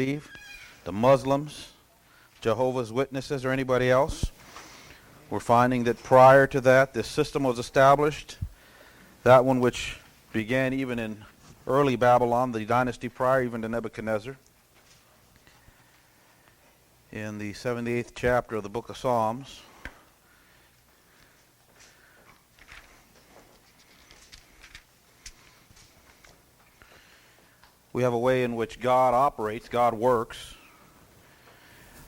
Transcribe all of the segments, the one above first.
the Muslims, Jehovah's Witnesses, or anybody else. We're finding that prior to that, this system was established, that one which began even in early Babylon, the dynasty prior even to Nebuchadnezzar. In the 78th chapter of the book of Psalms, we have a way in which God operates, God works.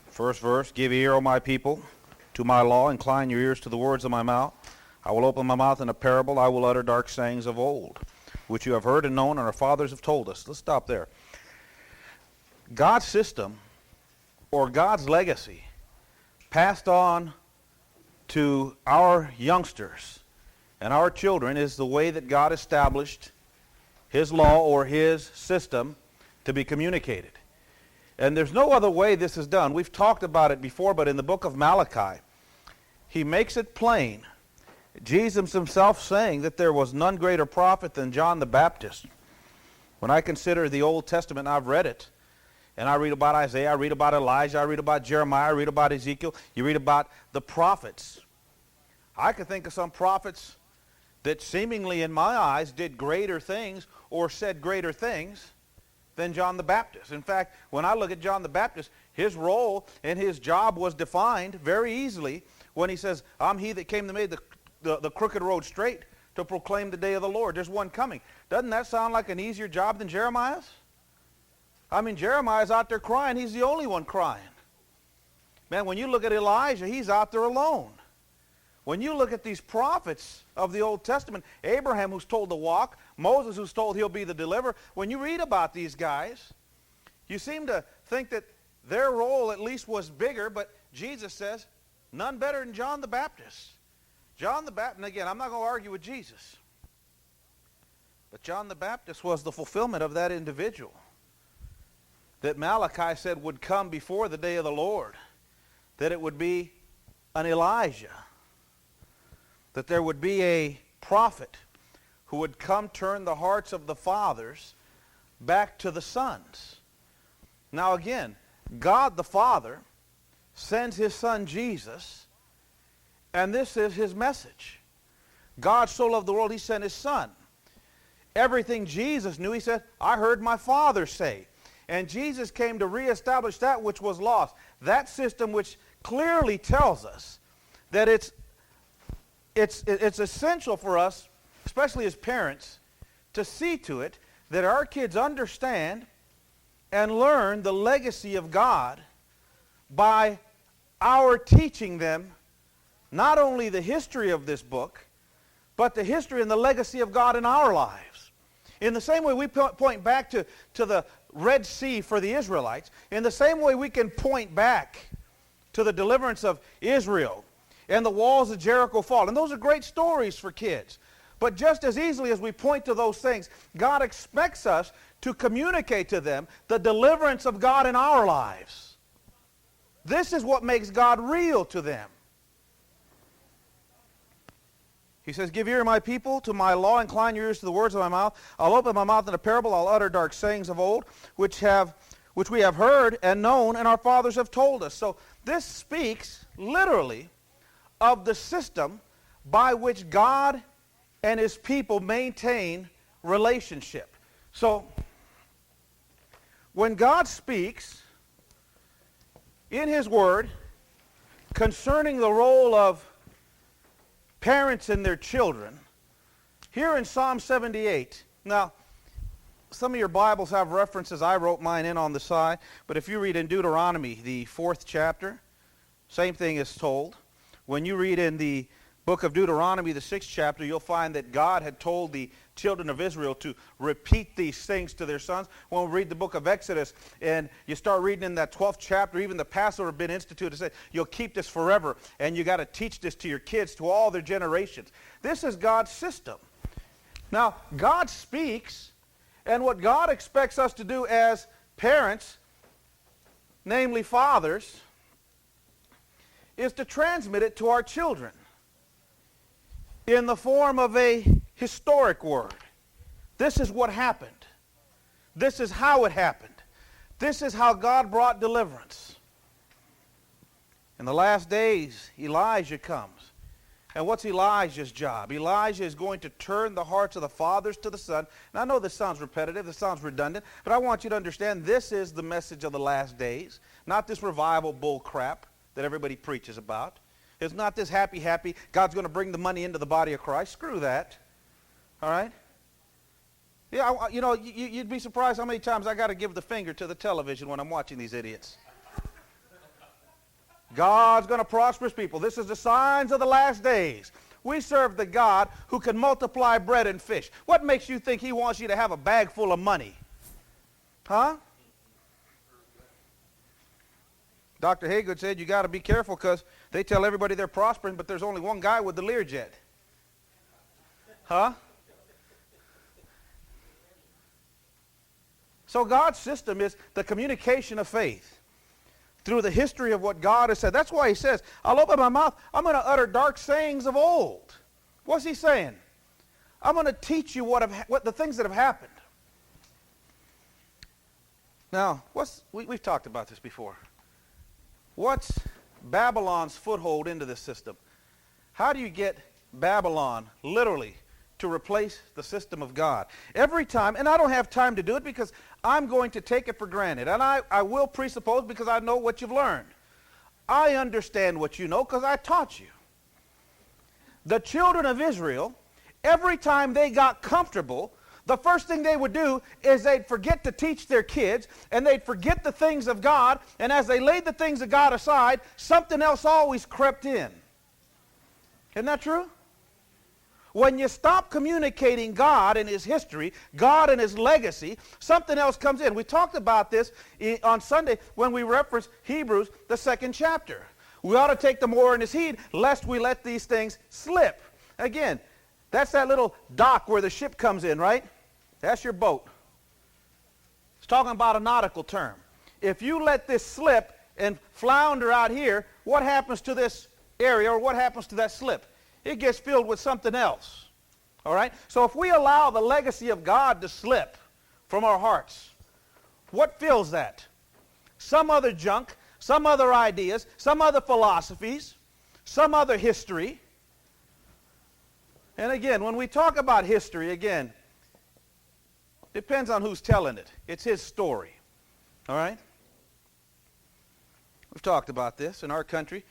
First verse, give ear, O my people, to my law, incline your ears to the words of my mouth. I will open my mouth in a parable, I will utter dark sayings of old, which you have heard and known, and our fathers have told us. Let's stop there. God's system, or God's legacy, passed on to our youngsters and our children, is the way that God established His law or His system to be communicated. And there's no other way this is done. We've talked about it before, but in the book of Malachi, he makes it plain. Jesus himself saying that there was none greater prophet than John the Baptist. When I consider the Old Testament, I've read it, and I read about Isaiah, I read about Elijah, I read about Jeremiah, I read about Ezekiel, you read about the prophets. I could think of some prophets that seemingly in my eyes did greater things or said greater things than John the Baptist. In fact, when I look at John the Baptist, his role and his job was defined very easily when he says, I'm he that came to make the crooked road straight to proclaim the day of the Lord. There's one coming. Doesn't that sound like an easier job than Jeremiah's? I mean, Jeremiah's out there crying. He's the only one crying. Man, when you look at Elijah, he's out there alone. When you look at these prophets of the Old Testament, Abraham who's told to walk, Moses who's told he'll be the deliverer, when you read about these guys, you seem to think that their role at least was bigger, but Jesus says, none better than John the Baptist. John the Baptist, and again, I'm not going to argue with Jesus, but John the Baptist was the fulfillment of that individual that Malachi said would come before the day of the Lord, that it would be an Elijah, that there would be a prophet who would come turn the hearts of the fathers back to the sons. Now again, God the Father sends His Son Jesus, and this is His message. God so loved the world, He sent His Son. Everything Jesus knew, He said, I heard my Father say. And Jesus came to reestablish that which was lost. That system which clearly tells us that it's essential for us, especially as parents, to see to it that our kids understand and learn the legacy of God by our teaching them not only the history of this book, but the history and the legacy of God in our lives. In the same way we point back to the Red Sea for the Israelites, in the same way we can point back to the deliverance of Israel and the walls of Jericho fall. And those are great stories for kids. But just as easily as we point to those things, God expects us to communicate to them the deliverance of God in our lives. This is what makes God real to them. He says, give ear, my people, to my law, incline your ears to the words of my mouth. I'll open my mouth in a parable, I'll utter dark sayings of old, which we have heard and known, and our fathers have told us. So this speaks literally of the system by which God and His people maintain relationship. So, when God speaks in His Word concerning the role of parents and their children, here in Psalm 78, now, some of your Bibles have references. I wrote mine in on the side, but if you read in Deuteronomy, the 4th chapter, same thing is told. When you read in the book of Deuteronomy, the 6th chapter, you'll find that God had told the children of Israel to repeat these things to their sons. When we read the book of Exodus, and you start reading in that 12th chapter, even the Passover had been instituted to say, you'll keep this forever, and you got to teach this to your kids, to all their generations. This is God's system. Now, God speaks, and what God expects us to do as parents, namely fathers, is to transmit it to our children in the form of a historic word. This is what happened. This is how it happened. This is how God brought deliverance. In the last days, Elijah comes. And what's Elijah's job? Elijah is going to turn the hearts of the fathers to the son. And I know this sounds repetitive, this sounds redundant, but I want you to understand this is the message of the last days, not this revival bull crap that everybody preaches about. It's not this happy, God's going to bring the money into the body of Christ. Screw that. All right? Yeah, you'd be surprised how many times I got to give the finger to the television when I'm watching these idiots. God's going to prosper his people. This is the signs of the last days. We serve the God who can multiply bread and fish. What makes you think he wants you to have a bag full of money? Huh? Dr. Haygood said you got to be careful because they tell everybody they're prospering, but there's only one guy with the Learjet. Huh? So God's system is the communication of faith through the history of what God has said. That's why he says, I'll open my mouth, I'm going to utter dark sayings of old. What's he saying? I'm going to teach you what the things that have happened. Now, we've talked about this before. What's Babylon's foothold into this system? How do you get Babylon, literally, to replace the system of God? Every time, and I don't have time to do it because I'm going to take it for granted. And I will presuppose because I know what you've learned. I understand what you know because I taught you. The children of Israel, every time they got comfortable, the first thing they would do is they'd forget to teach their kids, and they'd forget the things of God, and as they laid the things of God aside, something else always crept in. Isn't that true? When you stop communicating God and his history, God and his legacy, something else comes in. We talked about this on Sunday when we referenced Hebrews, the 2nd chapter. We ought to take the more in his heed, lest we let these things slip. Again, that's that little dock where the ship comes in, right? That's your boat. It's talking about a nautical term. If you let this slip and flounder out here, what happens to this area, or what happens to that slip? It gets filled with something else. All right? So if we allow the legacy of God to slip from our hearts, what fills that? Some other junk, some other ideas, some other philosophies, some other history. And again, when we talk about history, again, depends on who's telling it. It's his story. All right? We've talked about this in our country.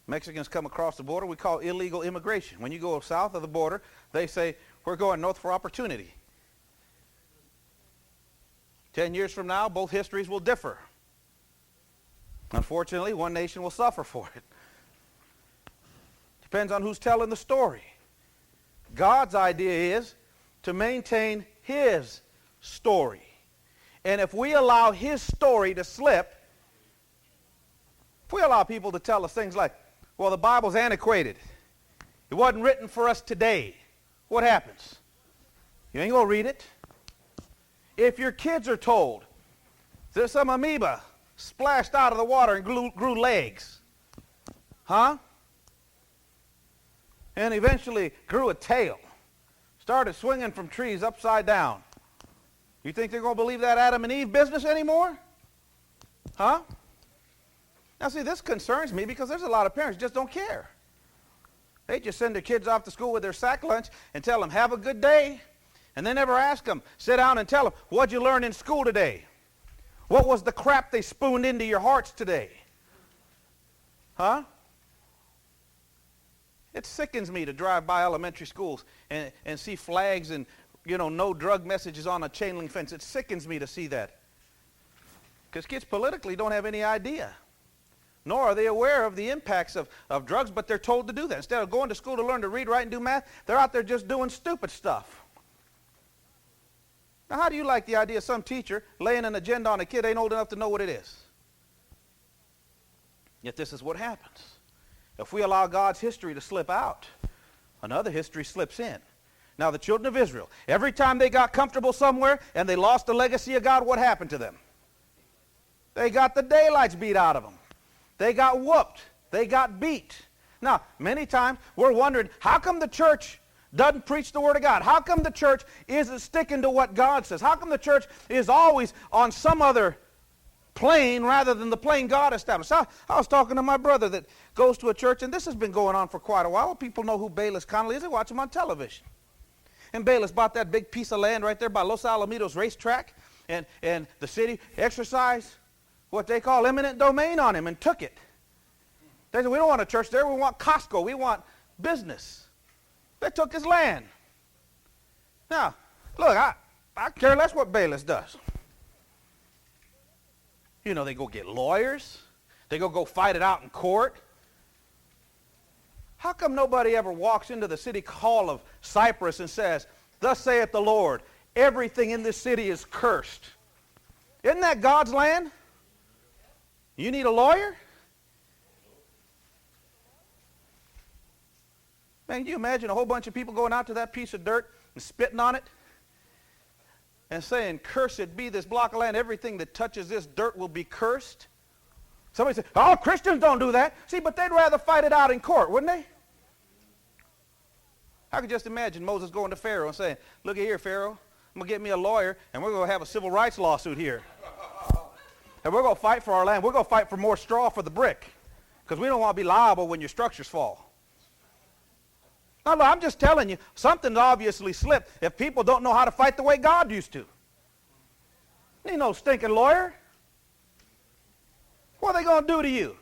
Mexicans come across the border, we call illegal immigration. When you go south of the border, they say, we're going north for opportunity. 10 years from now, both histories will differ. Unfortunately, one nation will suffer for it. Depends on who's telling the story. God's idea is to maintain his story. And if we allow his story to slip, if we allow people to tell us things like, well, the Bible's antiquated, it wasn't written for us today, what happens? You ain't going to read it. If your kids are told there's some amoeba splashed out of the water and grew legs, huh? And eventually grew a tail, started swinging from trees upside down. You think they're going to believe that Adam and Eve business anymore? Huh? Now see, this concerns me because there's a lot of parents who just don't care. They just send their kids off to school with their sack lunch and tell them, have a good day. And they never ask them, sit down and tell them, what'd you learn in school today? What was the crap they spooned into your hearts today? Huh? It sickens me to drive by elementary schools and see flags and, no drug messages on a chain link fence. It sickens me to see that. Because kids politically don't have any idea. Nor are they aware of the impacts of drugs, but they're told to do that. Instead of going to school to learn to read, write, and do math, they're out there just doing stupid stuff. Now, how do you like the idea of some teacher laying an agenda on a kid ain't old enough to know what it is? Yet this is what happens. If we allow God's history to slip out, another history slips in. Now, the children of Israel, every time they got comfortable somewhere and they lost the legacy of God, what happened to them? They got the daylights beat out of them. They got whooped. They got beat. Now, many times we're wondering, how come the church doesn't preach the Word of God? How come the church isn't sticking to what God says? How come the church is always on some other plain rather than the plain God established. I was talking to my brother that goes to a church, and this has been going on for quite a while. People know who Bayless Connolly is. They watch him on television. And Bayless bought that big piece of land right there by Los Alamitos racetrack, and the city exercised what they call eminent domain on him and took it. They said, we don't want a church there. We want Costco. We want business. They took his land. Now, look, I care less what Bayless does. You know, they go get lawyers. They go fight it out in court. How come nobody ever walks into the city hall of Cyprus and says, thus saith the Lord, everything in this city is cursed? Isn't that God's land? You need a lawyer? Man, can you imagine a whole bunch of people going out to that piece of dirt and spitting on it and saying, cursed be this block of land, everything that touches this dirt will be cursed? Somebody said, oh, Christians don't do that. See, but they'd rather fight it out in court, wouldn't they? I could just imagine Moses going to Pharaoh and saying, look here, Pharaoh, I'm going to get me a lawyer, and we're going to have a civil rights lawsuit here. And we're going to fight for our land. We're going to fight for more straw for the brick, because we don't want to be liable when your structures fall. No, I'm just telling you, something's obviously slipped if people don't know how to fight the way God used to. Ain't no stinking lawyer. What are they going to do to you?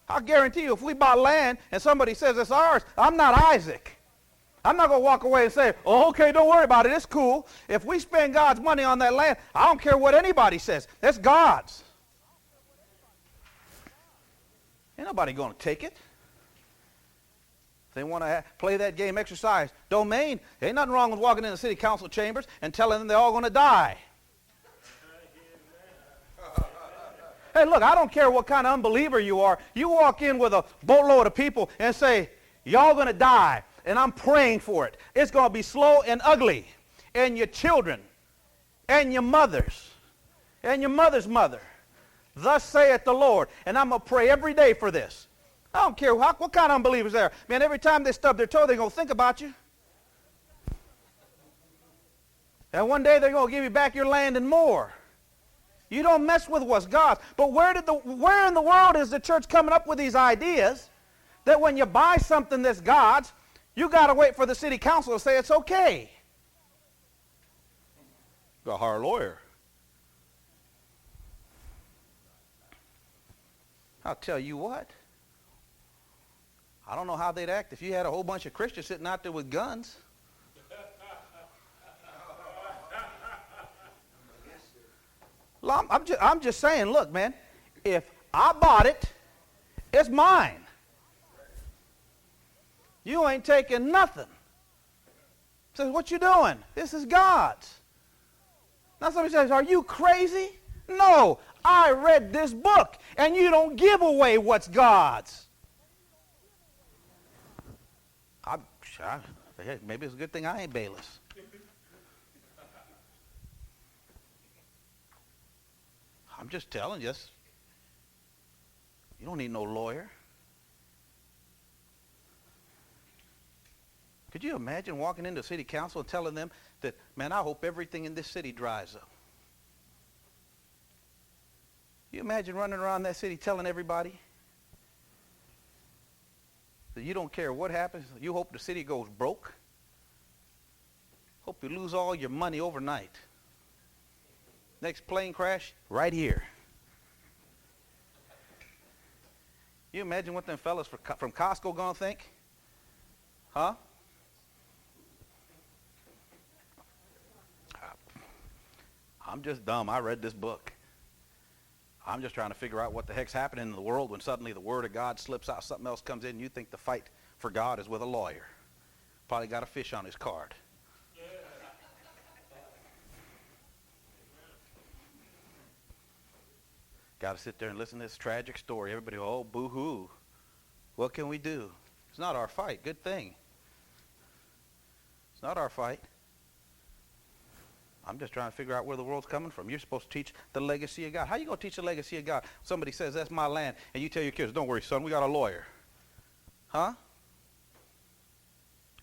I guarantee you, if we buy land and somebody says it's ours, I'm not Isaac. I'm not going to walk away and say, oh, okay, don't worry about it, it's cool. If we spend God's money on that land, I don't care what anybody says. That's God's. Ain't nobody going to take it. They want to play that game, exercise domain. There ain't nothing wrong with walking into city council chambers and telling them they're all going to die. Hey, look, I don't care what kind of unbeliever you are. You walk in with a boatload of people and say, y'all going to die, and I'm praying for it. It's going to be slow and ugly. And your children, and your mothers, and your mother's mother. Thus saith the Lord. And I'm going to pray every day for this. I don't care what kind of unbelievers they are. Man, every time they stub their toe, they're going to think about you. And one day they're going to give you back your land and more. You don't mess with what's God's. But where in the world is the church coming up with these ideas that when you buy something that's God's, you got to wait for the city council to say it's okay? You got to hire a lawyer. I'll tell you what. I don't know how they'd act if you had a whole bunch of Christians sitting out there with guns. Well, I'm just saying, look, man, if I bought it, it's mine. You ain't taking nothing. Says, what you doing? This is God's. Now somebody says, are you crazy? No, I read this book, and you don't give away what's God's. Maybe it's a good thing I ain't Bayless. I'm just telling you, you don't need no lawyer. Could you imagine walking into city council and telling them that, man, I hope everything in this city dries up? You imagine running around that city telling everybody that you don't care what happens, you hope the city goes broke? Hope you lose all your money overnight. Next plane crash, right here. You imagine what them fellas from Costco gonna think? Huh? I'm just dumb. I read this book. I'm just trying to figure out what the heck's happening in the world when suddenly the Word of God slips out, something else comes in, and you think the fight for God is with a lawyer. Probably got a fish on his card. Got to sit there and listen to this tragic story. Everybody, oh, boo-hoo. What can we do? It's not our fight. Good thing. It's not our fight. I'm just trying to figure out where the world's coming from. You're supposed to teach the legacy of God. How are you going to teach the legacy of God? Somebody says, that's my land, and you tell your kids, don't worry, son, we got a lawyer. Huh?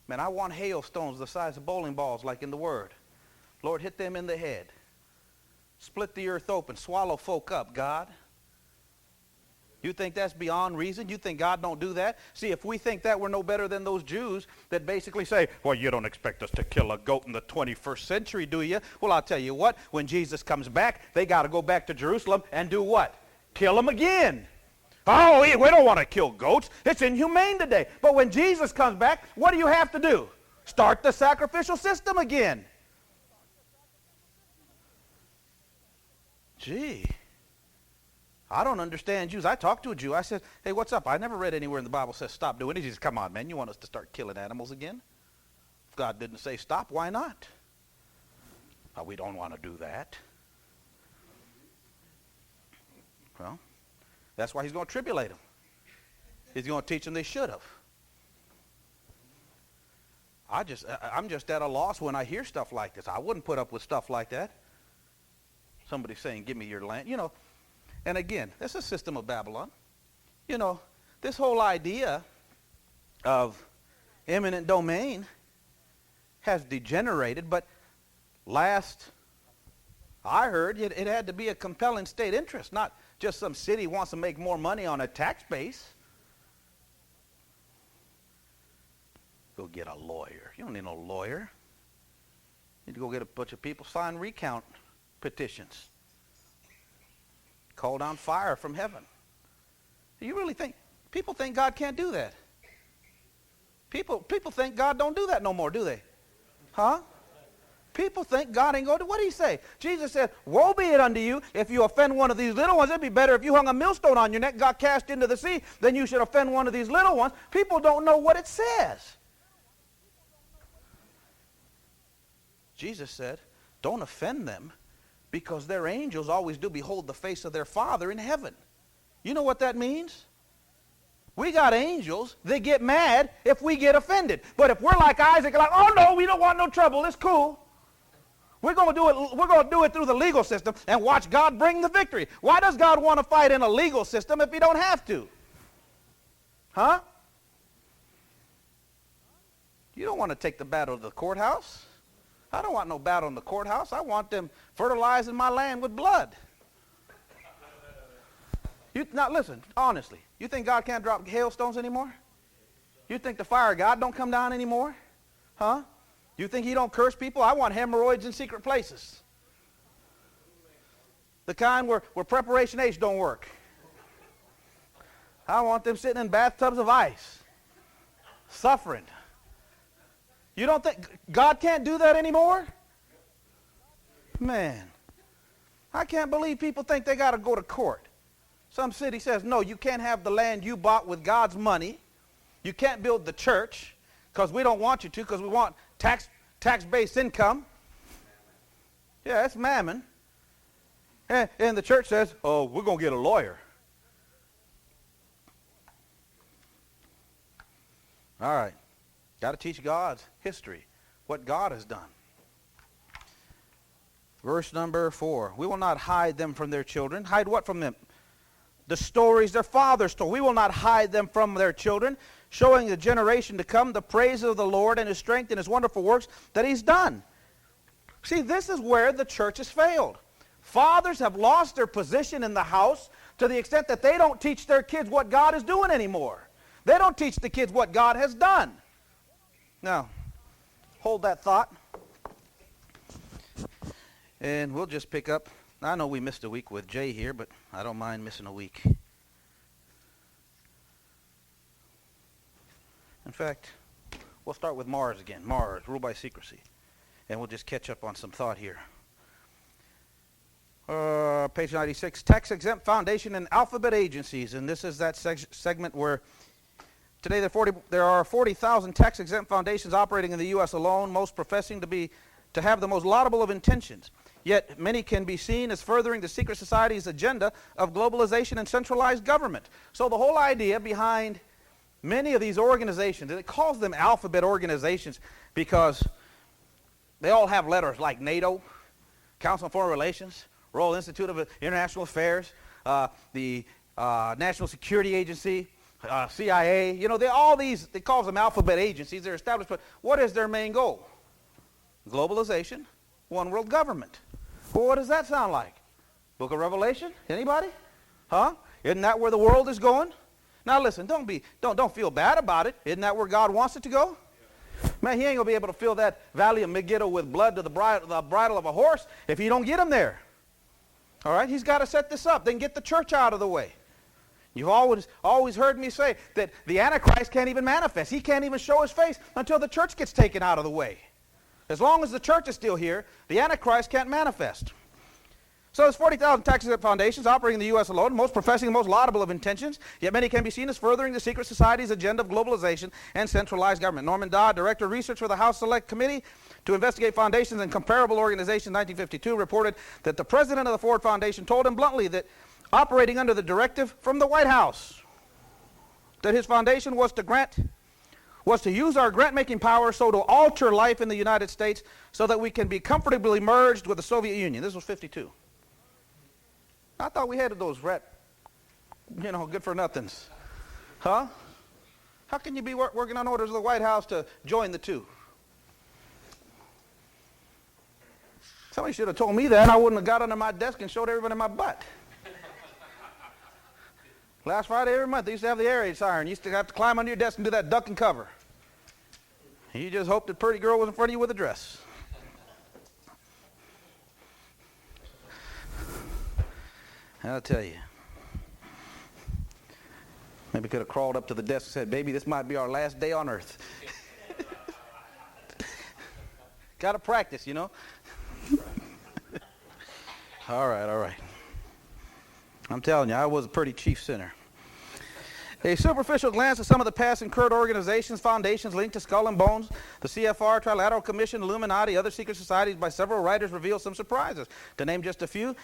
Man, I want hailstones the size of bowling balls like in the Word. Lord, hit them in the head. Split the earth open, swallow folk up, God. You think that's beyond reason? You think God don't do that? See, if we think that, we're no better than those Jews that basically say, well, you don't expect us to kill a goat in the 21st century, do you? Well, I'll tell you what, when Jesus comes back, they got to go back to Jerusalem and do what? Kill him again. Oh, we don't want to kill goats. It's inhumane today. But when Jesus comes back, what do you have to do? Start the sacrificial system again. Gee, I don't understand Jews. I talked to a Jew. I said, hey, what's up? I never read anywhere in the Bible says stop doing it. He says, come on, man, you want us to start killing animals again? If God didn't say stop, why not? Oh, we don't want to do that. Well, that's why he's going to tribulate them. He's going to teach them they should have. I'm just at a loss when I hear stuff like this. I wouldn't put up with stuff like that. Somebody saying, give me your land. You know, and again, that's a system of Babylon. You know, this whole idea of eminent domain has degenerated, but last I heard, it had to be a compelling state interest, not just some city wants to make more money on a tax base. Go get a lawyer. You don't need no lawyer. You need to go get a bunch of people sign recount petitions. Call down fire from heaven. You really think, people think God can't do that? People think God don't do that no more, do they? Huh? People think God ain't going to do. What did he say? Jesus said, woe be it unto you if you offend one of these little ones. It'd be better if you hung a millstone on your neck, got cast into the sea, than you should offend one of these little ones. People don't know what it says. Jesus said, don't offend them, because their angels always do behold the face of their Father in heaven. You know what that means? We got angels that get mad if we get offended. But if we're like Isaac, like, oh no, we don't want no trouble, it's cool. We're going to do it through the legal system and watch God bring the victory. Why does God want to fight in a legal system if he don't have to? Huh? You don't want to take the battle to the courthouse. I don't want no battle in the courthouse. I want them fertilizing my land with blood. Now listen, honestly, you think God can't drop hailstones anymore? You think the fire of God don't come down anymore? Huh? You think he don't curse people? I want hemorrhoids in secret places. The kind where preparation H don't work. I want them sitting in bathtubs of ice, suffering. You don't think God can't do that anymore? Man, I can't believe people think they got to go to court. Some city says, no, you can't have the land you bought with God's money. You can't build the church because we don't want you to, because we want tax-based income. Yeah, that's mammon. And the church says, oh, we're going to get a lawyer. All right. Got to teach God's history, what God has done. Verse number 4. We will not hide them from their children. Hide what from them? The stories their fathers told. We will not hide them from their children, showing the generation to come the praise of the Lord and his strength and his wonderful works that he's done. See, this is where the church has failed. Fathers have lost their position in the house to the extent that they don't teach their kids what God is doing anymore. They don't teach the kids what God has done. Now, hold that thought. And we'll just pick up. I know we missed a week with Jay here, but I don't mind missing a week. In fact, we'll start with Mars again. Mars, rule by secrecy. And we'll just catch up on some thought here. Page 96, tax-exempt foundation and alphabet agencies. And this is that segment where today there are 40,000 tax-exempt foundations operating in the U.S. alone, most professing to have the most laudable of intentions. Yet many can be seen as furthering the secret society's agenda of globalization and centralized government. So the whole idea behind many of these organizations, and it calls them alphabet organizations because they all have letters like NATO, Council on Foreign Relations, Royal Institute of International Affairs, the National Security Agency, CIA. You know, they call them alphabet agencies. They're established, but what is their main goal? Globalization, one world government. Well, what does that sound like? Book of Revelation? Anybody? Huh? Isn't that where the world is going? Now listen, don't feel bad about it. Isn't that where God wants it to go? Man, he ain't going to be able to fill that valley of Megiddo with blood to the bridle of a horse if you don't get him there. All right? He's got to set this up. Then get the church out of the way. You've always heard me say that the Antichrist can't even manifest. He can't even show his face until the church gets taken out of the way. As long as the church is still here, the Antichrist can't manifest. So there's 40,000 tax-exempt foundations operating in the U.S. alone, most professing the most laudable of intentions, yet many can be seen as furthering the secret society's agenda of globalization and centralized government. Norman Dodd, Director of Research for the House Select Committee to investigate foundations and comparable organizations in 1952, reported that the president of the Ford Foundation told him bluntly that operating under the directive from the White House, that his foundation was to use our grant-making power so to alter life in the United States so that we can be comfortably merged with the Soviet Union. This was 52. I thought we had those good-for-nothings. Huh? How can you be working on orders of the White House to join the two? Somebody should have told me that, and I wouldn't have got under my desk and showed everybody my butt. Last Friday every month, they used to have the air raid siren. You used to have to climb under your desk and do that duck and cover. You just hoped that pretty girl was in front of you with a dress. I'll tell you. Maybe could have crawled up to the desk and said, baby, this might be our last day on earth. Got to practice, you know. All right. I'm telling you, I was a pretty chief sinner. A superficial glance at some of the past incurred organizations, foundations linked to Skull and Bones, the CFR, Trilateral Commission, Illuminati, other secret societies by several writers reveal some surprises. To name just a few,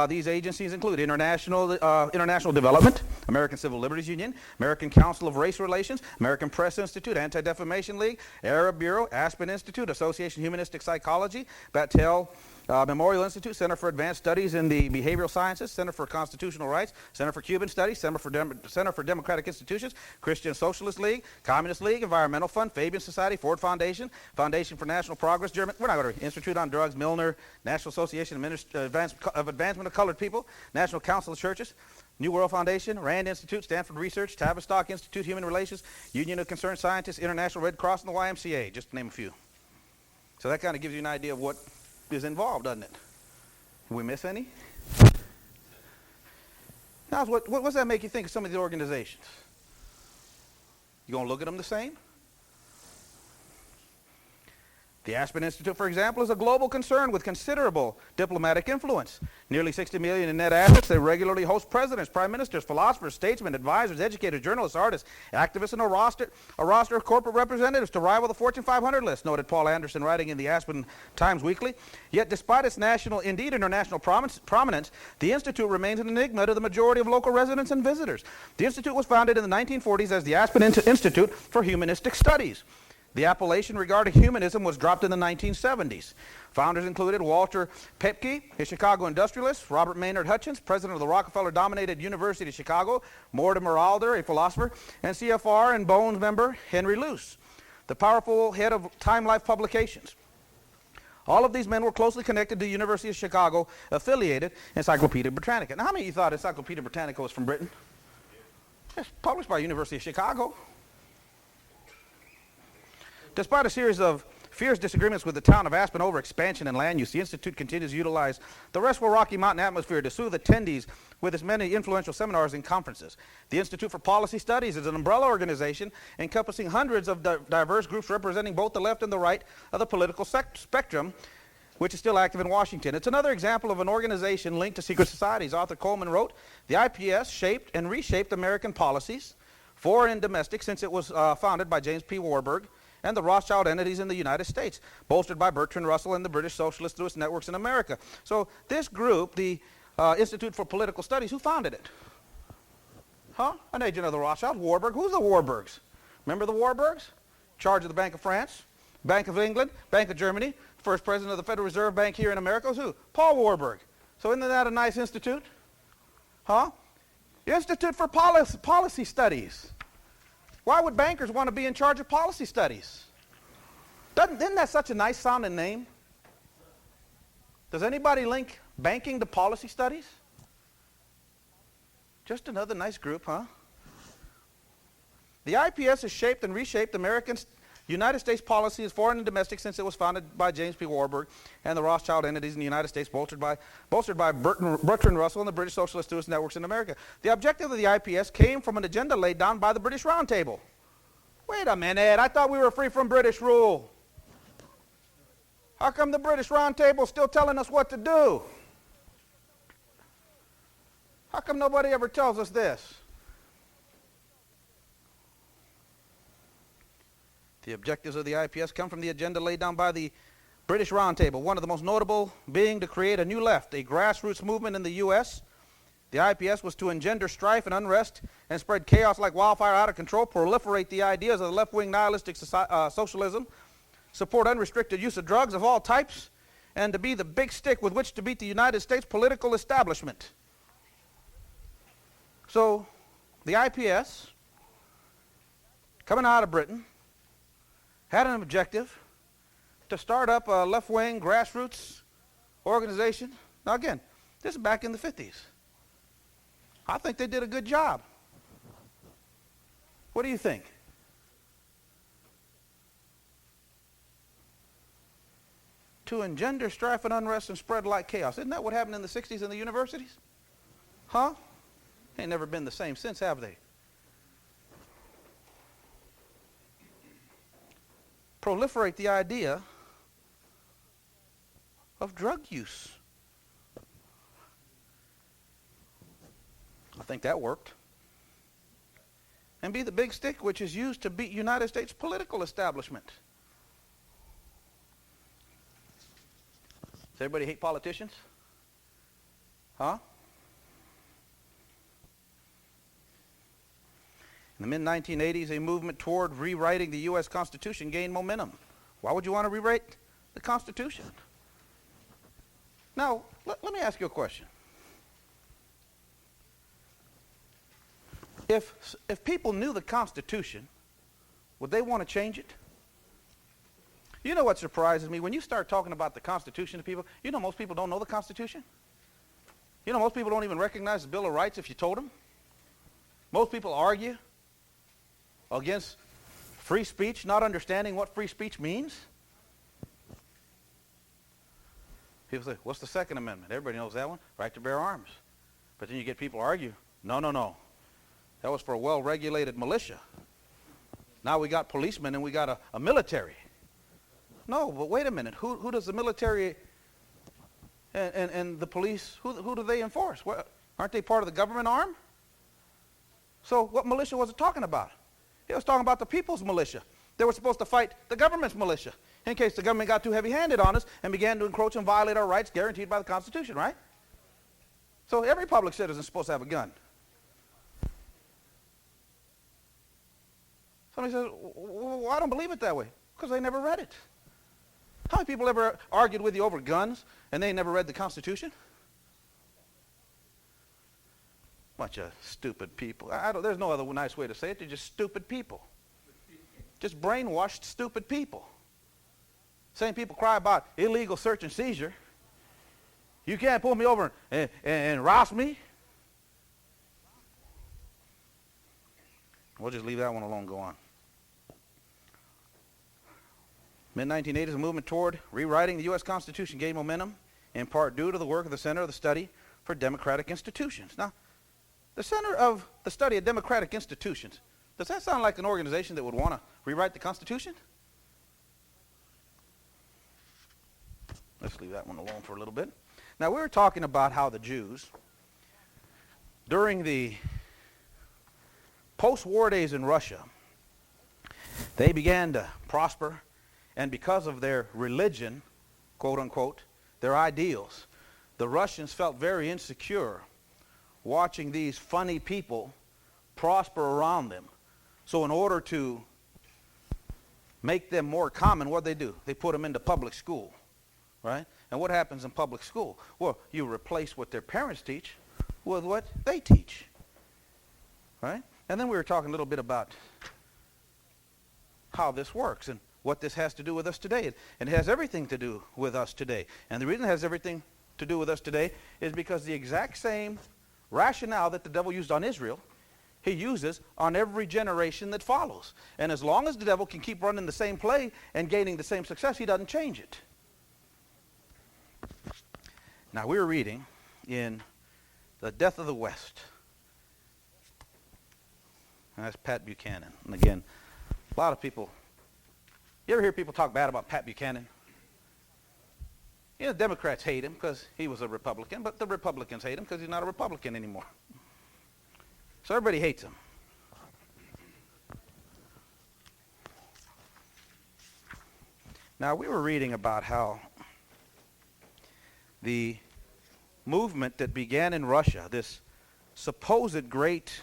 these agencies include International Development, American Civil Liberties Union, American Council of Race Relations, American Press Institute, Anti-Defamation League, Arab Bureau, Aspen Institute, Association of Humanistic Psychology, Battelle Memorial Institute, Center for Advanced Studies in the Behavioral Sciences, Center for Constitutional Rights, Center for Cuban Studies, Center for Democratic Institutions, Christian Socialist League, Communist League, Environmental Fund, Fabian Society, Ford Foundation, Foundation for National Progress, Institute on Drugs, Milner, National Association of Advancement of Colored People, National Council of Churches, New World Foundation, Rand Institute, Stanford Research, Tavistock Institute, Human Relations, Union of Concerned Scientists, International Red Cross, and the YMCA, just to name a few. So that kind of gives you an idea of what is involved, doesn't it? Did we miss any? Now, what does that make you think of some of these organizations? You going to look at them the same? The Aspen Institute, for example, is a global concern with considerable diplomatic influence. Nearly $60 million in net assets. They regularly host presidents, prime ministers, philosophers, statesmen, advisors, educators, journalists, artists, activists, and a roster of corporate representatives to rival the Fortune 500 list, noted Paul Anderson, writing in the Aspen Times Weekly. Yet despite its national, indeed international prominence, the Institute remains an enigma to the majority of local residents and visitors. The Institute was founded in the 1940s as the Aspen Institute for Humanistic Studies. The appellation regarding humanism was dropped in the 1970s. Founders included Walter Pepke, a Chicago industrialist, Robert Maynard Hutchins, president of the Rockefeller-dominated University of Chicago, Mortimer Alder, a philosopher, and CFR and Bones member Henry Luce, the powerful head of Time Life Publications. All of these men were closely connected to the University of Chicago affiliated Encyclopedia Britannica. Now, how many of you thought Encyclopedia Britannica was from Britain? It's published by the University of Chicago. Despite a series of fierce disagreements with the town of Aspen over expansion and land use, the Institute continues to utilize the restful Rocky Mountain atmosphere to soothe attendees with its many influential seminars and conferences. The Institute for Policy Studies is an umbrella organization encompassing hundreds of diverse groups representing both the left and the right of the political spectrum, which is still active in Washington. It's another example of an organization linked to secret societies. Arthur Coleman wrote, "The IPS shaped and reshaped American policies, foreign and domestic, since it was founded by James P. Warburg, and the Rothschild entities in the United States, bolstered by Bertrand Russell and the British Socialists through its networks in America." So this group, the Institute for Political Studies, who founded it? Huh? An agent of the Rothschilds, Warburg. Who's the Warburgs? Remember the Warburgs? Charge of the Bank of France, Bank of England, Bank of Germany, first president of the Federal Reserve Bank here in America was who? Paul Warburg. So isn't that a nice institute? Huh? The Institute for Policy Studies. Why would bankers want to be in charge of policy studies? Isn't that such a nice sounding name? Does anybody link banking to policy studies? Just another nice group, huh? The IPS has shaped and reshaped United States policy as foreign and domestic since it was founded by James P. Warburg and the Rothschild entities in the United States, bolstered by Bertrand Russell and the British Socialist Students Networks in America. The objective of the IPS came from an agenda laid down by the British Round Table. Wait a minute, I thought we were free from British rule. How come the British Round Table is still telling us what to do? How come nobody ever tells us this? The objectives of the IPS come from the agenda laid down by the British Round Table, one of the most notable being to create a new left, a grassroots movement in the U.S. The IPS was to engender strife and unrest and spread chaos like wildfire out of control, proliferate the ideas of the left-wing nihilistic socialism, support unrestricted use of drugs of all types, and to be the big stick with which to beat the United States political establishment. So the IPS, coming out of Britain, had an objective to start up a left-wing grassroots organization. Now again, this is back in the 50s. I think they did a good job. What do you think? To engender strife and unrest and spread like chaos. Isn't that what happened in the 60s in the universities? Huh? Ain't never been the same since, have they? Proliferate the idea of drug use. I think that worked. And be the big stick which is used to beat United States political establishment. Does everybody hate politicians? Huh? In the mid-1980s, a movement toward rewriting the U.S. Constitution gained momentum. Why would you want to rewrite the Constitution? Now, let me ask you a question. If people knew the Constitution, would they want to change it? You know what surprises me? When you start talking about the Constitution to people, you know most people don't know the Constitution? You know most people don't even recognize the Bill of Rights if you told them? Most people argue against free speech, not understanding what free speech means. People say, what's the Second Amendment? Everybody knows that one, right to bear arms. But then you get people argue, no. That was for a well-regulated militia. Now we got policemen and we got a military. No, but wait a minute. Who does the military and the police, who do they enforce? Aren't they part of the government arm? So what militia was it talking about? It was talking about the people's militia. They were supposed to fight the government's militia in case the government got too heavy-handed on us and began to encroach and violate our rights guaranteed by the Constitution, right? So every public citizen is supposed to have a gun. Somebody says, well, I don't believe it that way. Because they never read it. How many people ever argued with you over guns and they never read the Constitution? Bunch of stupid people. There's no other nice way to say it. They're just stupid people. Just brainwashed stupid people. Same people cry about illegal search and seizure. You can't pull me over and rouse me. We'll just leave that one alone, go on. Mid-1980s, a movement toward rewriting the U.S. Constitution gained momentum, in part due to the work of the Center of the Study for Democratic Institutions. Now, the Center of the Study of Democratic Institutions, does that sound like an organization that would want to rewrite the Constitution? Let's leave that one alone for a little bit. Now, we were talking about how the Jews, during the post-war days in Russia, they began to prosper, and because of their religion, quote unquote, their ideals, the Russians felt very insecure watching these funny people prosper around them. So in order to make them more common, what do? They put them into public school, right? And what happens in public school? Well, you replace what their parents teach with what they teach, right? And then we were talking a little bit about how this works. And what this has to do with us today. And it has everything to do with us today. And the reason it has everything to do with us today is because the exact same rationale that the devil used on Israel, he uses on every generation that follows. And as long as the devil can keep running the same play and gaining the same success, he doesn't change it. Now, we're reading in The Death of the West. And that's Pat Buchanan. And again, a lot of people, you ever hear people talk bad about Pat Buchanan? You know, Democrats hate him because he was a Republican, but the Republicans hate him because he's not a Republican anymore. So everybody hates him. Now, we were reading about how the movement that began in Russia, this supposed great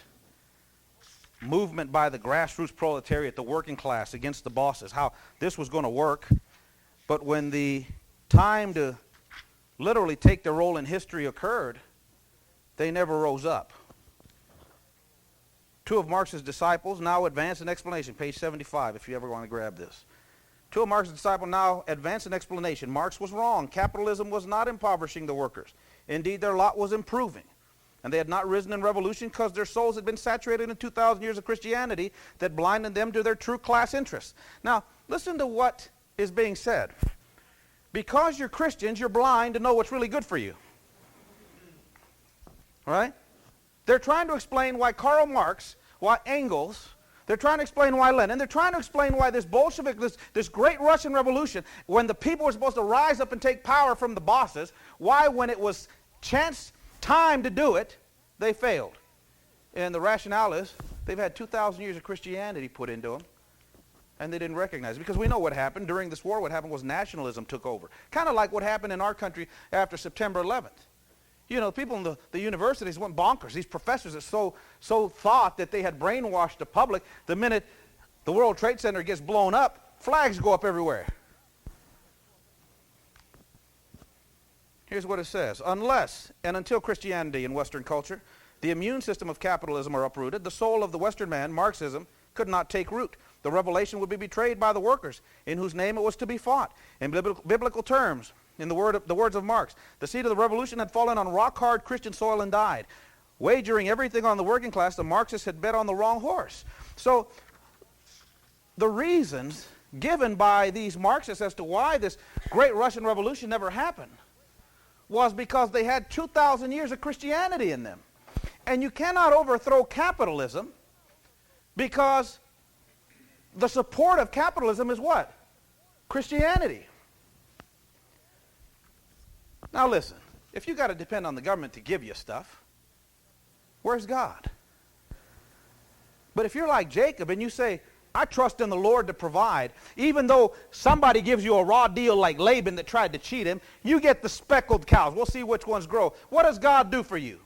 movement by the grassroots proletariat, the working class against the bosses, how this was going to work. But when the time to literally take their role in history occurred, they never rose up. Two of Marx's disciples now advance an explanation, page 75, if you ever want to grab this. Two of Marx's disciples now advance an explanation. Marx was wrong. Capitalism was not impoverishing the workers. Indeed, their lot was improving. And they had not risen in revolution because their souls had been saturated in 2,000 years of Christianity that blinded them to their true class interests. Now, listen to what is being said. Because you're Christians, you're blind to know what's really good for you. Right? They're trying to explain why Karl Marx, why Engels, they're trying to explain why Lenin, they're trying to explain why this Bolshevik, this great Russian Revolution, when the people were supposed to rise up and take power from the bosses, why when it was chance time to do it, they failed. And the rationale is they've had 2,000 years of Christianity put into them, and they didn't recognize it. Because we know what happened. During this war, what happened was nationalism took over. Kind of like what happened in our country after September 11th. You know, people in the universities went bonkers. These professors that so thought that they had brainwashed the public, the minute the World Trade Center gets blown up, flags go up everywhere. Here's what it says. Unless and until Christianity in Western culture, the immune system of capitalism are uprooted, the soul of the Western man, Marxism, could not take root. The revelation would be betrayed by the workers, in whose name it was to be fought. In biblical terms, in the words of Marx, the seed of the revolution had fallen on rock-hard Christian soil and died. Wagering everything on the working class, the Marxists had bet on the wrong horse. So the reasons given by these Marxists as to why this great Russian Revolution never happened was because they had 2,000 years of Christianity in them. And you cannot overthrow capitalism because the support of capitalism is what? Christianity. Now listen, if you got to depend on the government to give you stuff, where's God? But if you're like Jacob and you say, I trust in the Lord to provide, even though somebody gives you a raw deal like Laban that tried to cheat him, you get the speckled cows. We'll see which ones grow. What does God do for you?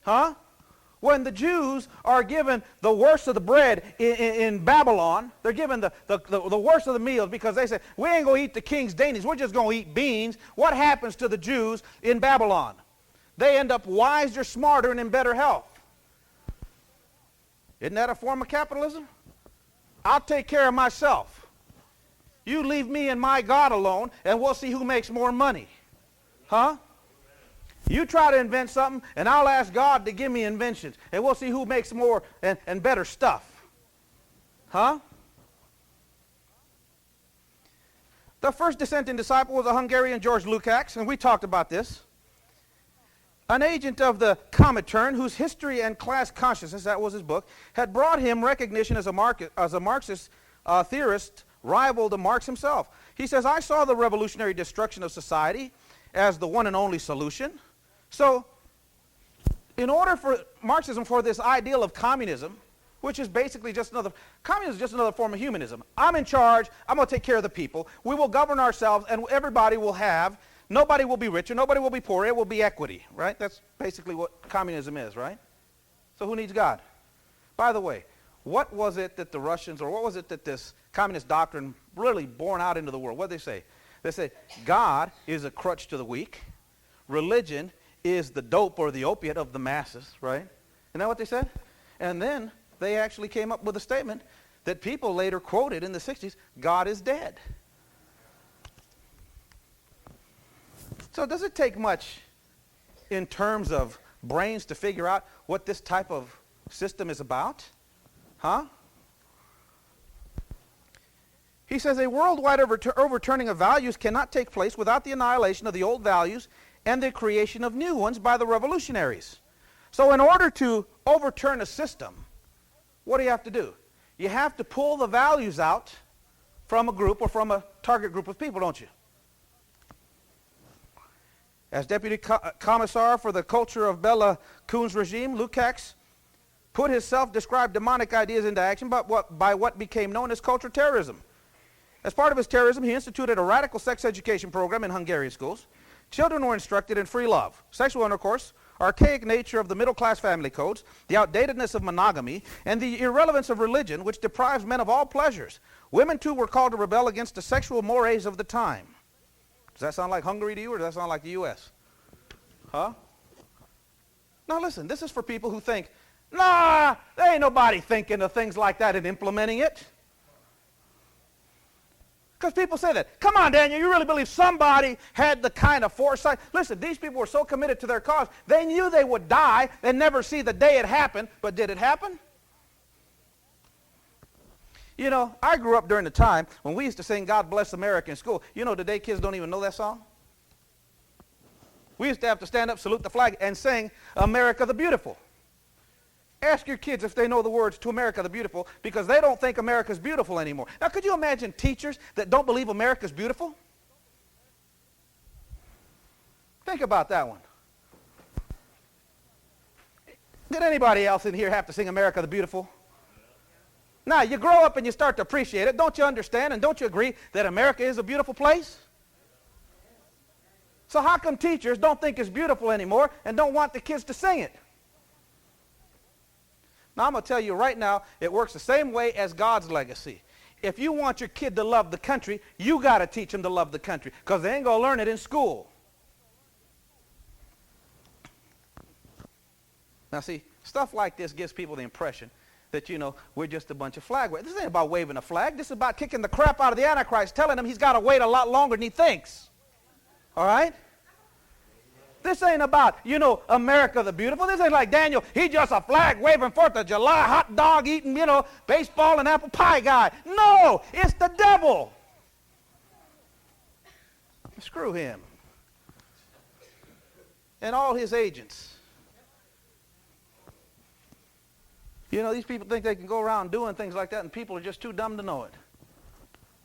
Huh? When the Jews are given the worst of the bread in Babylon, they're given the worst of the meals because they say, we ain't going to eat the king's dainties, we're just going to eat beans. What happens to the Jews in Babylon? They end up wiser, smarter, and in better health. Isn't that a form of capitalism? I'll take care of myself. You leave me and my God alone, and we'll see who makes more money. Huh? You try to invent something, and I'll ask God to give me inventions, and we'll see who makes more and better stuff. Huh? The first dissenting disciple was a Hungarian George Lukács, and we talked about this. An agent of the Comintern, whose history and class consciousness, that was his book, had brought him recognition as a Marxist theorist rival to Marx himself. He says, I saw the revolutionary destruction of society as the one and only solution. So, in order for Marxism, for this ideal of communism, which is basically just communism is just another form of humanism. I'm in charge, I'm going to take care of the people, we will govern ourselves, and everybody will have, nobody will be richer, nobody will be poorer, it will be equity, right? That's basically what communism is, right? So who needs God? By the way, what was it that the Russians, or what was it that this communist doctrine really borne out into the world? What did they say? They say, God is a crutch to the weak, religion is the dope or the opiate of the masses, right? Isn't that what they said? And then they actually came up with a statement that people later quoted in the 60s, God is dead. So does it take much in terms of brains to figure out what this type of system is about? Huh? He says a worldwide overturning of values cannot take place without the annihilation of the old values and the creation of new ones by the revolutionaries. So in order to overturn a system, what do you have to do? You have to pull the values out from a group or from a target group of people, don't you? As Deputy Commissar for the Culture of Bela Kun's regime, Lukács put his self-described demonic ideas into action by what became known as cultural terrorism. As part of his terrorism, he instituted a radical sex education program in Hungarian schools. Children were instructed in free love, sexual intercourse, archaic nature of the middle-class family codes, the outdatedness of monogamy, and the irrelevance of religion, which deprives men of all pleasures. Women, too, were called to rebel against the sexual mores of the time. Does that sound like Hungary to you, or does that sound like the U.S.? Huh? Now listen, this is for people who think, nah, there ain't nobody thinking of things like that and implementing it. Because people say that. Come on, Daniel, you really believe somebody had the kind of foresight? Listen, these people were so committed to their cause, they knew they would die and never see the day it happened, but did it happen? You know, I grew up during the time when we used to sing God Bless America in school. You know, today kids don't even know that song. We used to have to stand up, salute the flag, and sing America the Beautiful. Ask your kids if they know the words to America the Beautiful, because they don't think America's beautiful anymore. Now, could you imagine teachers that don't believe America's beautiful? Think about that one. Did anybody else in here have to sing America the Beautiful? Now, you grow up and you start to appreciate it. Don't you understand and don't you agree that America is a beautiful place? So how come teachers don't think it's beautiful anymore and don't want the kids to sing it? Now, I'm going to tell you right now, it works the same way as God's legacy. If you want your kid to love the country, you got to teach them to love the country, because they ain't going to learn it in school. Now, see, stuff like this gives people the impression that, you know, we're just a bunch of flag wavers. This ain't about waving a flag. This is about kicking the crap out of the Antichrist, telling him he's got to wait a lot longer than he thinks. All right? This ain't about, you know, America the Beautiful. This ain't like Daniel. He's just a flag-waving 4th of July, hot dog eating, you know, baseball and apple pie guy. No, it's the devil. Screw him. And all his agents. You know, these people think they can go around doing things like that, and people are just too dumb to know it.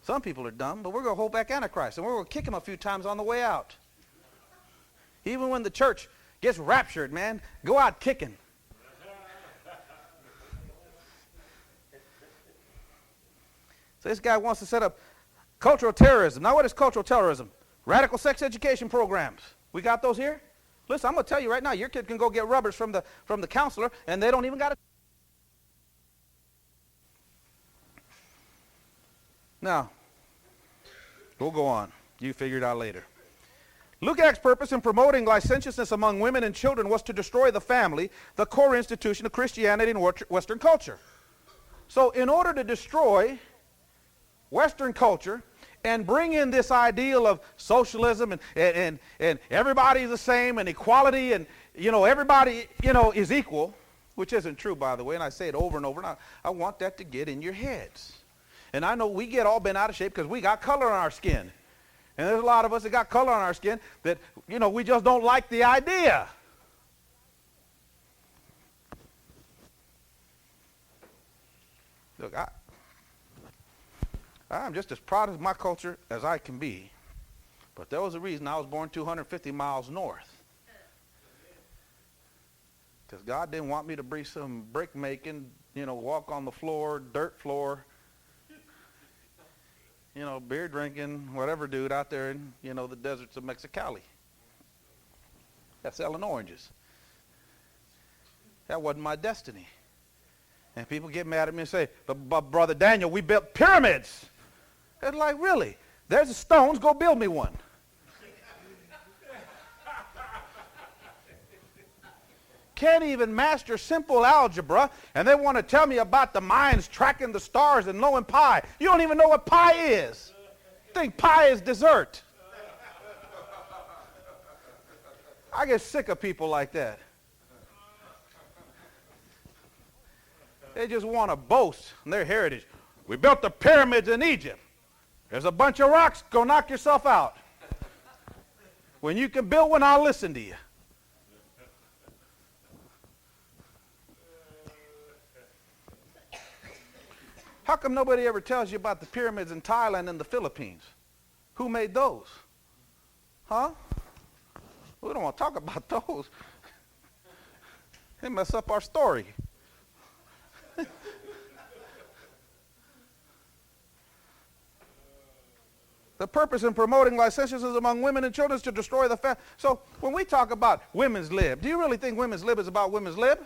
Some people are dumb, but we're going to hold back Antichrist, and we're going to kick him a few times on the way out. Even when the church gets raptured, man, go out kicking. So this guy wants to set up cultural terrorism. Now, what is cultural terrorism? Radical sex education programs. We got those here? Listen, I'm going to tell you right now, your kid can go get rubbers from the counselor, and they don't even got to. Now, we'll go on. You figure it out later. Lukács' purpose in promoting licentiousness among women and children was to destroy the family, the core institution of Christianity and Western culture. So in order to destroy Western culture and bring in this ideal of socialism and everybody's the same and equality and, you know, everybody, you know, is equal, which isn't true, by the way, and I say it over and over, and I want that to get in your heads. And I know we get all bent out of shape because we got color on our skin. And there's a lot of us that got color on our skin that, you know, we just don't like the idea. Look, I'm just as proud of my culture as I can be. But there was a reason I was born 250 miles north. Because God didn't want me to be some brick making, you know, walk on the floor, dirt floor, you know, beer drinking, whatever dude out there in, you know, the deserts of Mexicali. That's selling oranges. That wasn't my destiny. And people get mad at me and say, but Brother Daniel, we built pyramids. It's like, really? There's the stones, go build me one. can't even master simple algebra, and they want to tell me about the minds tracking the stars and knowing pi. You don't even know what pi is. You think pi is dessert. I get sick of people like that. They just want to boast in their heritage. We built the pyramids in Egypt. There's a bunch of rocks. Go knock yourself out. When you can build one, I'll listen to you. How come nobody ever tells you about the pyramids in Thailand and the Philippines? Who made those? Huh? We don't want to talk about those. They mess up our story. The purpose in promoting licentiousness among women and children is to destroy the family. So when we talk about women's lib, do you really think women's lib is about women's lib?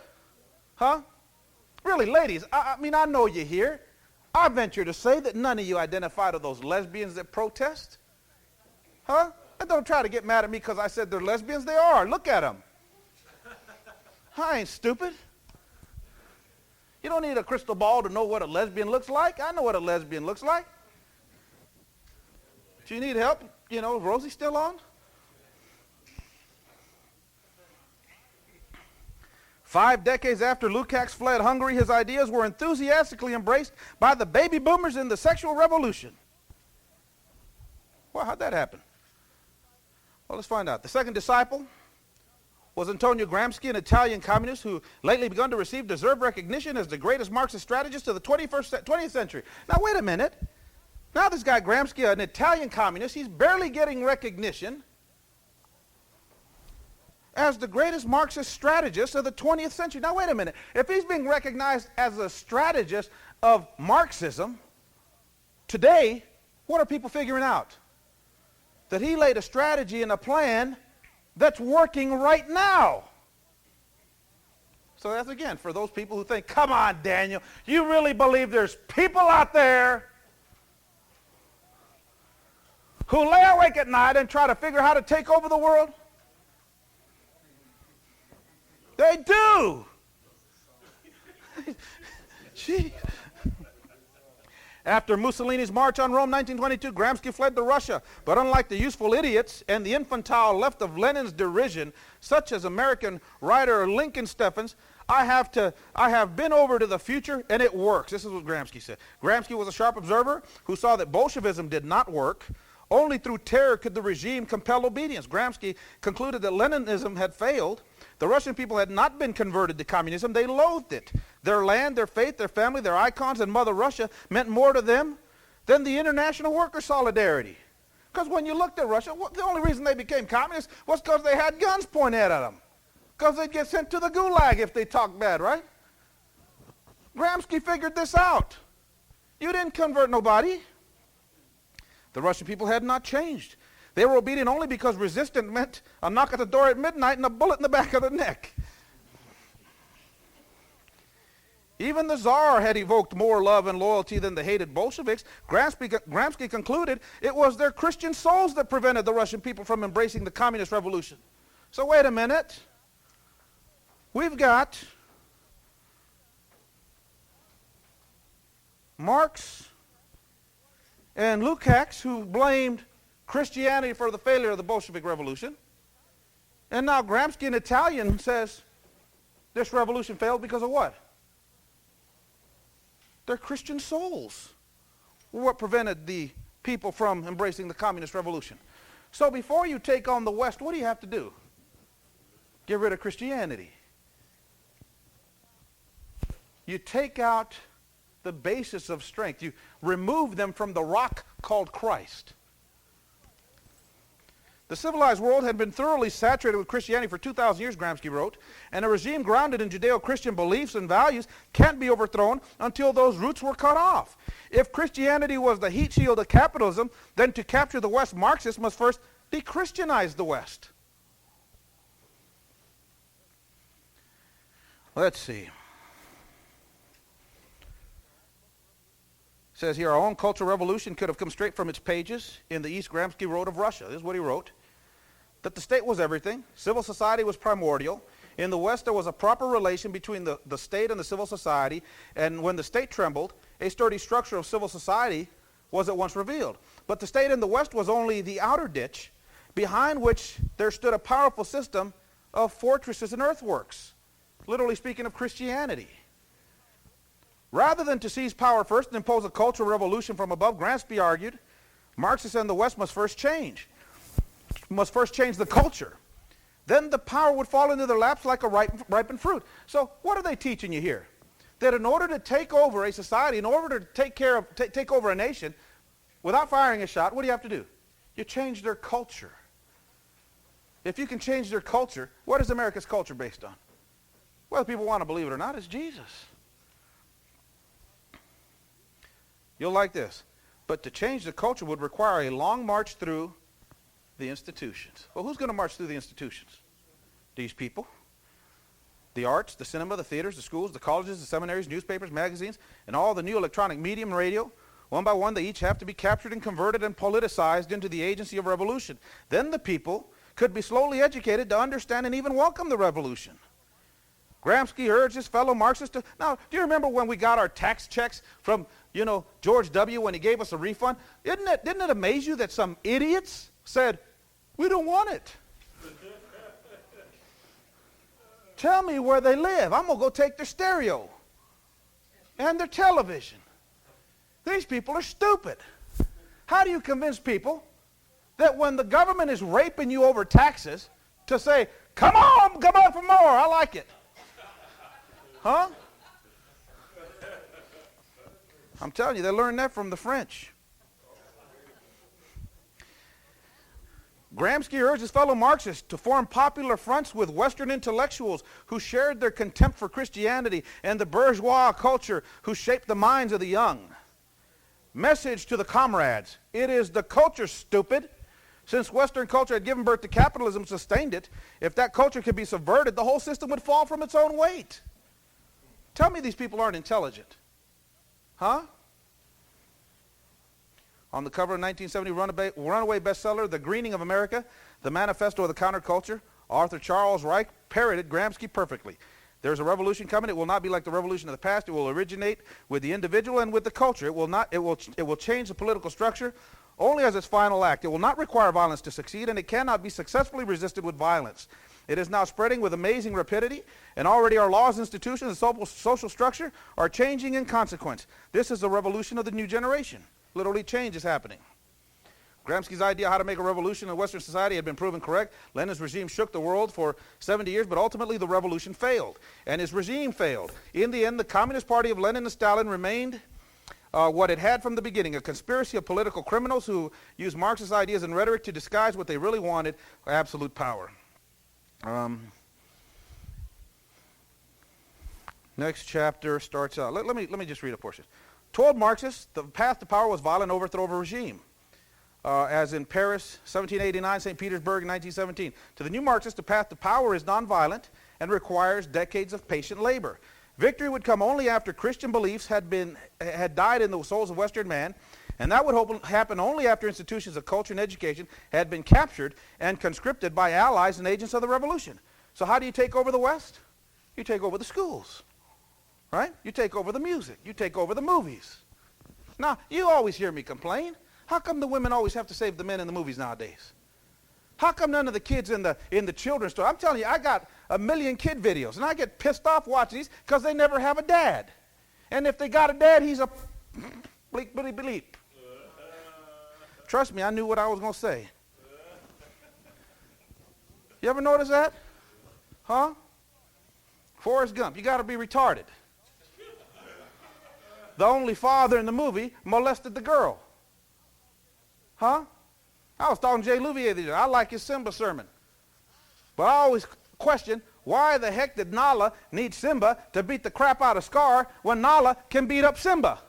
Huh? Really, ladies, I mean, I know you're here. I venture to say that none of you identify to those lesbians that protest. Huh? And don't try to get mad at me because I said they're lesbians. They are. Look at them. I ain't stupid. You don't need a crystal ball to know what a lesbian looks like. I know what a lesbian looks like. Do you need help? You know, is Rosie still on? 5 decades after Lukács fled Hungary, his ideas were enthusiastically embraced by the baby boomers in the sexual revolution. Well, how'd that happen? Well, let's find out. The second disciple was Antonio Gramsci, an Italian communist who lately begun to receive deserved recognition as the greatest Marxist strategist of the 20th century. Now, wait a minute. Now this guy Gramsci, an Italian communist, he's barely getting recognition as the greatest Marxist strategist of the 20th century. Now, wait a minute. If he's being recognized as a strategist of Marxism, today, what are people figuring out? That he laid a strategy and a plan that's working right now. So that's, again, for those people who think, come on, Daniel, you really believe there's people out there who lay awake at night and try to figure out how to take over the world? They do. Gee. After Mussolini's march on Rome, 1922, Gramsci fled to Russia. But unlike the useful idiots and the infantile left of Lenin's derision, such as American writer Lincoln Steffens, I have been over to the future, and it works. This is what Gramsci said. Gramsci was a sharp observer who saw that Bolshevism did not work. Only through terror could the regime compel obedience. Gramsci concluded that Leninism had failed. The Russian people had not been converted to communism. They loathed it. Their land, their faith, their family, their icons, and Mother Russia meant more to them than the international worker solidarity. Because when you looked at Russia, the only reason they became communists was because they had guns pointed at them. Because they'd get sent to the gulag if they talked bad, right? Gramsci figured this out. You didn't convert nobody. The Russian people had not changed. They were obedient only because resistance meant a knock at the door at midnight and a bullet in the back of the neck. Even the Tsar had evoked more love and loyalty than the hated Bolsheviks. Gramsci concluded it was their Christian souls that prevented the Russian people from embracing the communist revolution. So wait a minute. We've got Marx and Lukács, who blamed Christianity for the failure of the Bolshevik Revolution. And now Gramsci, an Italian, says this revolution failed because of what? Their Christian souls were what prevented the people from embracing the communist revolution. So before you take on the West, what do you have to do? Get rid of Christianity. You take out the basis of strength. You remove them from the rock called Christ. The civilized world had been thoroughly saturated with Christianity for 2,000 years, Gramsci wrote, and a regime grounded in Judeo-Christian beliefs and values can't be overthrown until those roots were cut off. If Christianity was the heat shield of capitalism, then to capture the West, Marxists must first de-Christianize the West. Let's see. It says here, our own cultural revolution could have come straight from its pages. In the East, Gramsci wrote of Russia. This is what he wrote. That the state was everything. Civil society was primordial. In the West, there was a proper relation between the state and the civil society, and when the state trembled, a sturdy structure of civil society was at once revealed. But the state in the West was only the outer ditch, behind which there stood a powerful system of fortresses and earthworks, literally speaking of Christianity. Rather than to seize power first and impose a cultural revolution from above, Gramsci argued, Marxists in the West must first change the culture. Then the power would fall into their laps like a ripened fruit. So what are they teaching you here? That in order to take over a society, in order to take over a nation, without firing a shot, what do you have to do? You change their culture. If you can change their culture, what is America's culture based on? Whether people want to believe it or not, it's Jesus. You'll like this. But to change the culture would require a long march through the institutions. Well, who's going to march through the institutions? These people. The arts, the cinema, the theaters, the schools, the colleges, the seminaries, newspapers, magazines, and all the new electronic medium and radio. One by one, they each have to be captured and converted and politicized into the agency of revolution. Then the people could be slowly educated to understand and even welcome the revolution. Gramsci urged his fellow Marxists to... Now, do you remember when we got our tax checks from, George W. when he gave us a refund? Didn't it amaze you that some idiots said, we don't want it? Tell me where they live. I'm going to go take their stereo and their television. These people are stupid. How do you convince people that when the government is raping you over taxes to say, come on for more, I like it? Huh? I'm telling you, they learned that from the French. Gramsci urged his fellow Marxists to form popular fronts with Western intellectuals who shared their contempt for Christianity and the bourgeois culture who shaped the minds of the young. Message to the comrades: it is the culture, stupid. Since Western culture had given birth to capitalism, sustained it, if that culture could be subverted, the whole system would fall from its own weight. Tell me these people aren't intelligent. Huh? On the cover of 1970 runaway bestseller, The Greening of America, The Manifesto of the Counterculture, Arthur Charles Reich parroted Gramsci perfectly. There's a revolution coming. It will not be like the revolution of the past. It will originate with the individual and with the culture. It will change the political structure only as its final act. It will not require violence to succeed, and it cannot be successfully resisted with violence. It is now spreading with amazing rapidity, and already our laws, institutions, and social structure are changing in consequence. This is the revolution of the new generation. Literally, change is happening. Gramsci's idea how to make a revolution in Western society had been proven correct. Lenin's regime shook the world for 70 years, but ultimately the revolution failed, and his regime failed. In the end, the Communist Party of Lenin and Stalin remained what it had from the beginning, a conspiracy of political criminals who used Marxist ideas and rhetoric to disguise what they really wanted, absolute power. Next chapter starts out. Let me just read a portion. Told Marxists, the path to power was violent overthrow of a regime, as in Paris, 1789, St. Petersburg, 1917. To the new Marxists, the path to power is nonviolent and requires decades of patient labor. Victory would come only after Christian beliefs had died in the souls of Western man, and that would happen only after institutions of culture and education had been captured and conscripted by allies and agents of the revolution. So how do you take over the West? You take over the schools, right? You take over the music. You take over the movies. Now, you always hear me complain. How come the women always have to save the men in the movies nowadays? How come none of the kids in the children's store? I'm telling you, I got a million kid videos, and I get pissed off watching these because they never have a dad. And if they got a dad, he's a bleep, bleep, bleep. Trust me, I knew what I was going to say. You ever notice that? Huh? Forrest Gump, you got to be retarded. The only father in the movie molested the girl. Huh? I was talking to Jay Louvier the other day. I like his Simba sermon. But I always question, why the heck did Nala need Simba to beat the crap out of Scar when Nala can beat up Simba?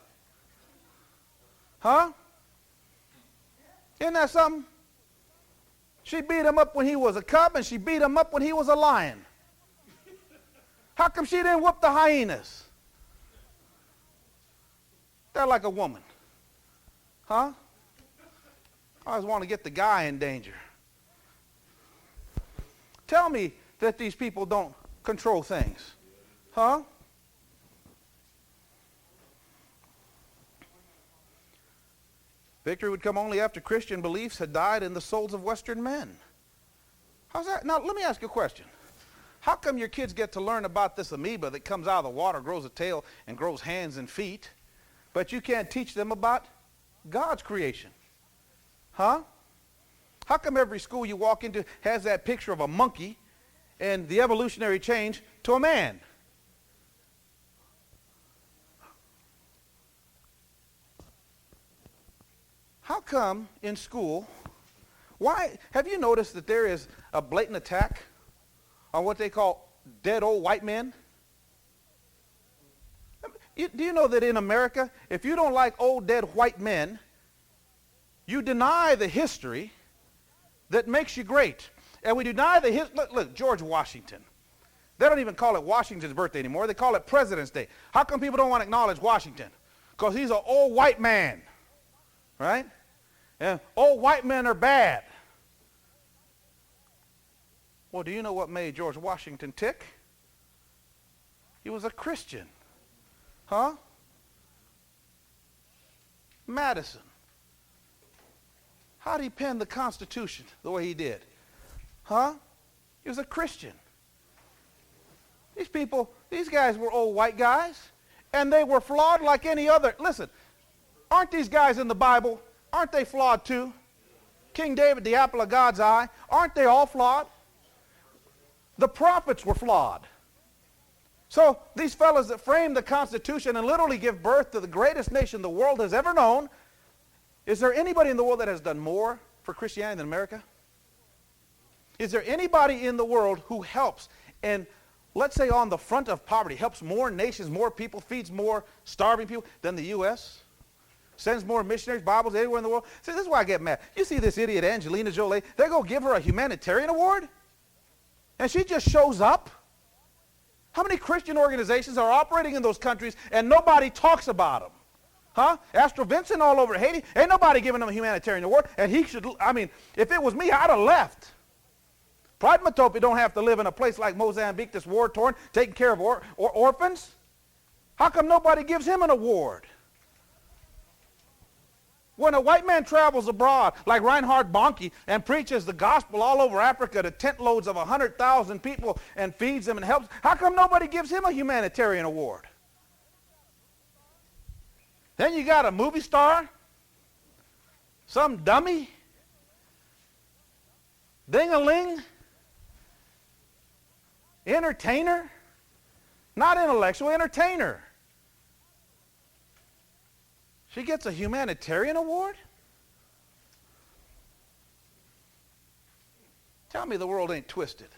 Huh? Isn't that something? She beat him up when he was a cub, and she beat him up when he was a lion. How come she didn't whoop the hyenas? They're like a woman. Huh? I always want to get the guy in danger. Tell me that these people don't control things. Huh? Victory would come only after Christian beliefs had died in the souls of Western men. How's that? Now, let me ask you a question. How come your kids get to learn about this amoeba that comes out of the water, grows a tail, and grows hands and feet, but you can't teach them about God's creation? Huh? How come every school you walk into has that picture of a monkey and the evolutionary change to a man? How come in school, why, have you noticed that there is a blatant attack on what they call dead old white men? Do you know that in America, if you don't like old dead white men, you deny the history that makes you great. And we deny the history. Look, George Washington. They don't even call it Washington's birthday anymore. They call it President's Day. How come people don't want to acknowledge Washington? Because he's an old white man, right? And old white men are bad. Well, do you know what made George Washington tick? He was a Christian. Huh? Madison. How did he pen the Constitution the way he did? Huh? He was a Christian. These people, these guys were old white guys, and they were flawed like any other. Listen, aren't these guys in the Bible, aren't they flawed too? King David, the apple of God's eye, aren't they all flawed? The prophets were flawed. So these fellows that framed the Constitution and literally give birth to the greatest nation the world has ever known, is there anybody in the world that has done more for Christianity than America? Is there anybody in the world who helps and, let's say, on the front of poverty, helps more nations, more people, feeds more starving people than the U.S.? Sends more missionaries, Bibles anywhere in the world? See, this is why I get mad. You see this idiot Angelina Jolie, they're going to give her a humanitarian award? And she just shows up? How many Christian organizations are operating in those countries and nobody talks about them? Huh? Astro Vincent all over Haiti, ain't nobody giving him a humanitarian award, and he should, I mean, if it was me, I'd have left. Pride Matopi don't have to live in a place like Mozambique that's war-torn, taking care of orphans. How come nobody gives him an award? When a white man travels abroad, like Reinhard Bonnke, and preaches the gospel all over Africa to tent loads of 100,000 people and feeds them and helps, how come nobody gives him a humanitarian award? Then you got a movie star, some dummy, ding-a-ling, entertainer, not intellectual, entertainer. She gets a humanitarian award? Tell me the world ain't twisted.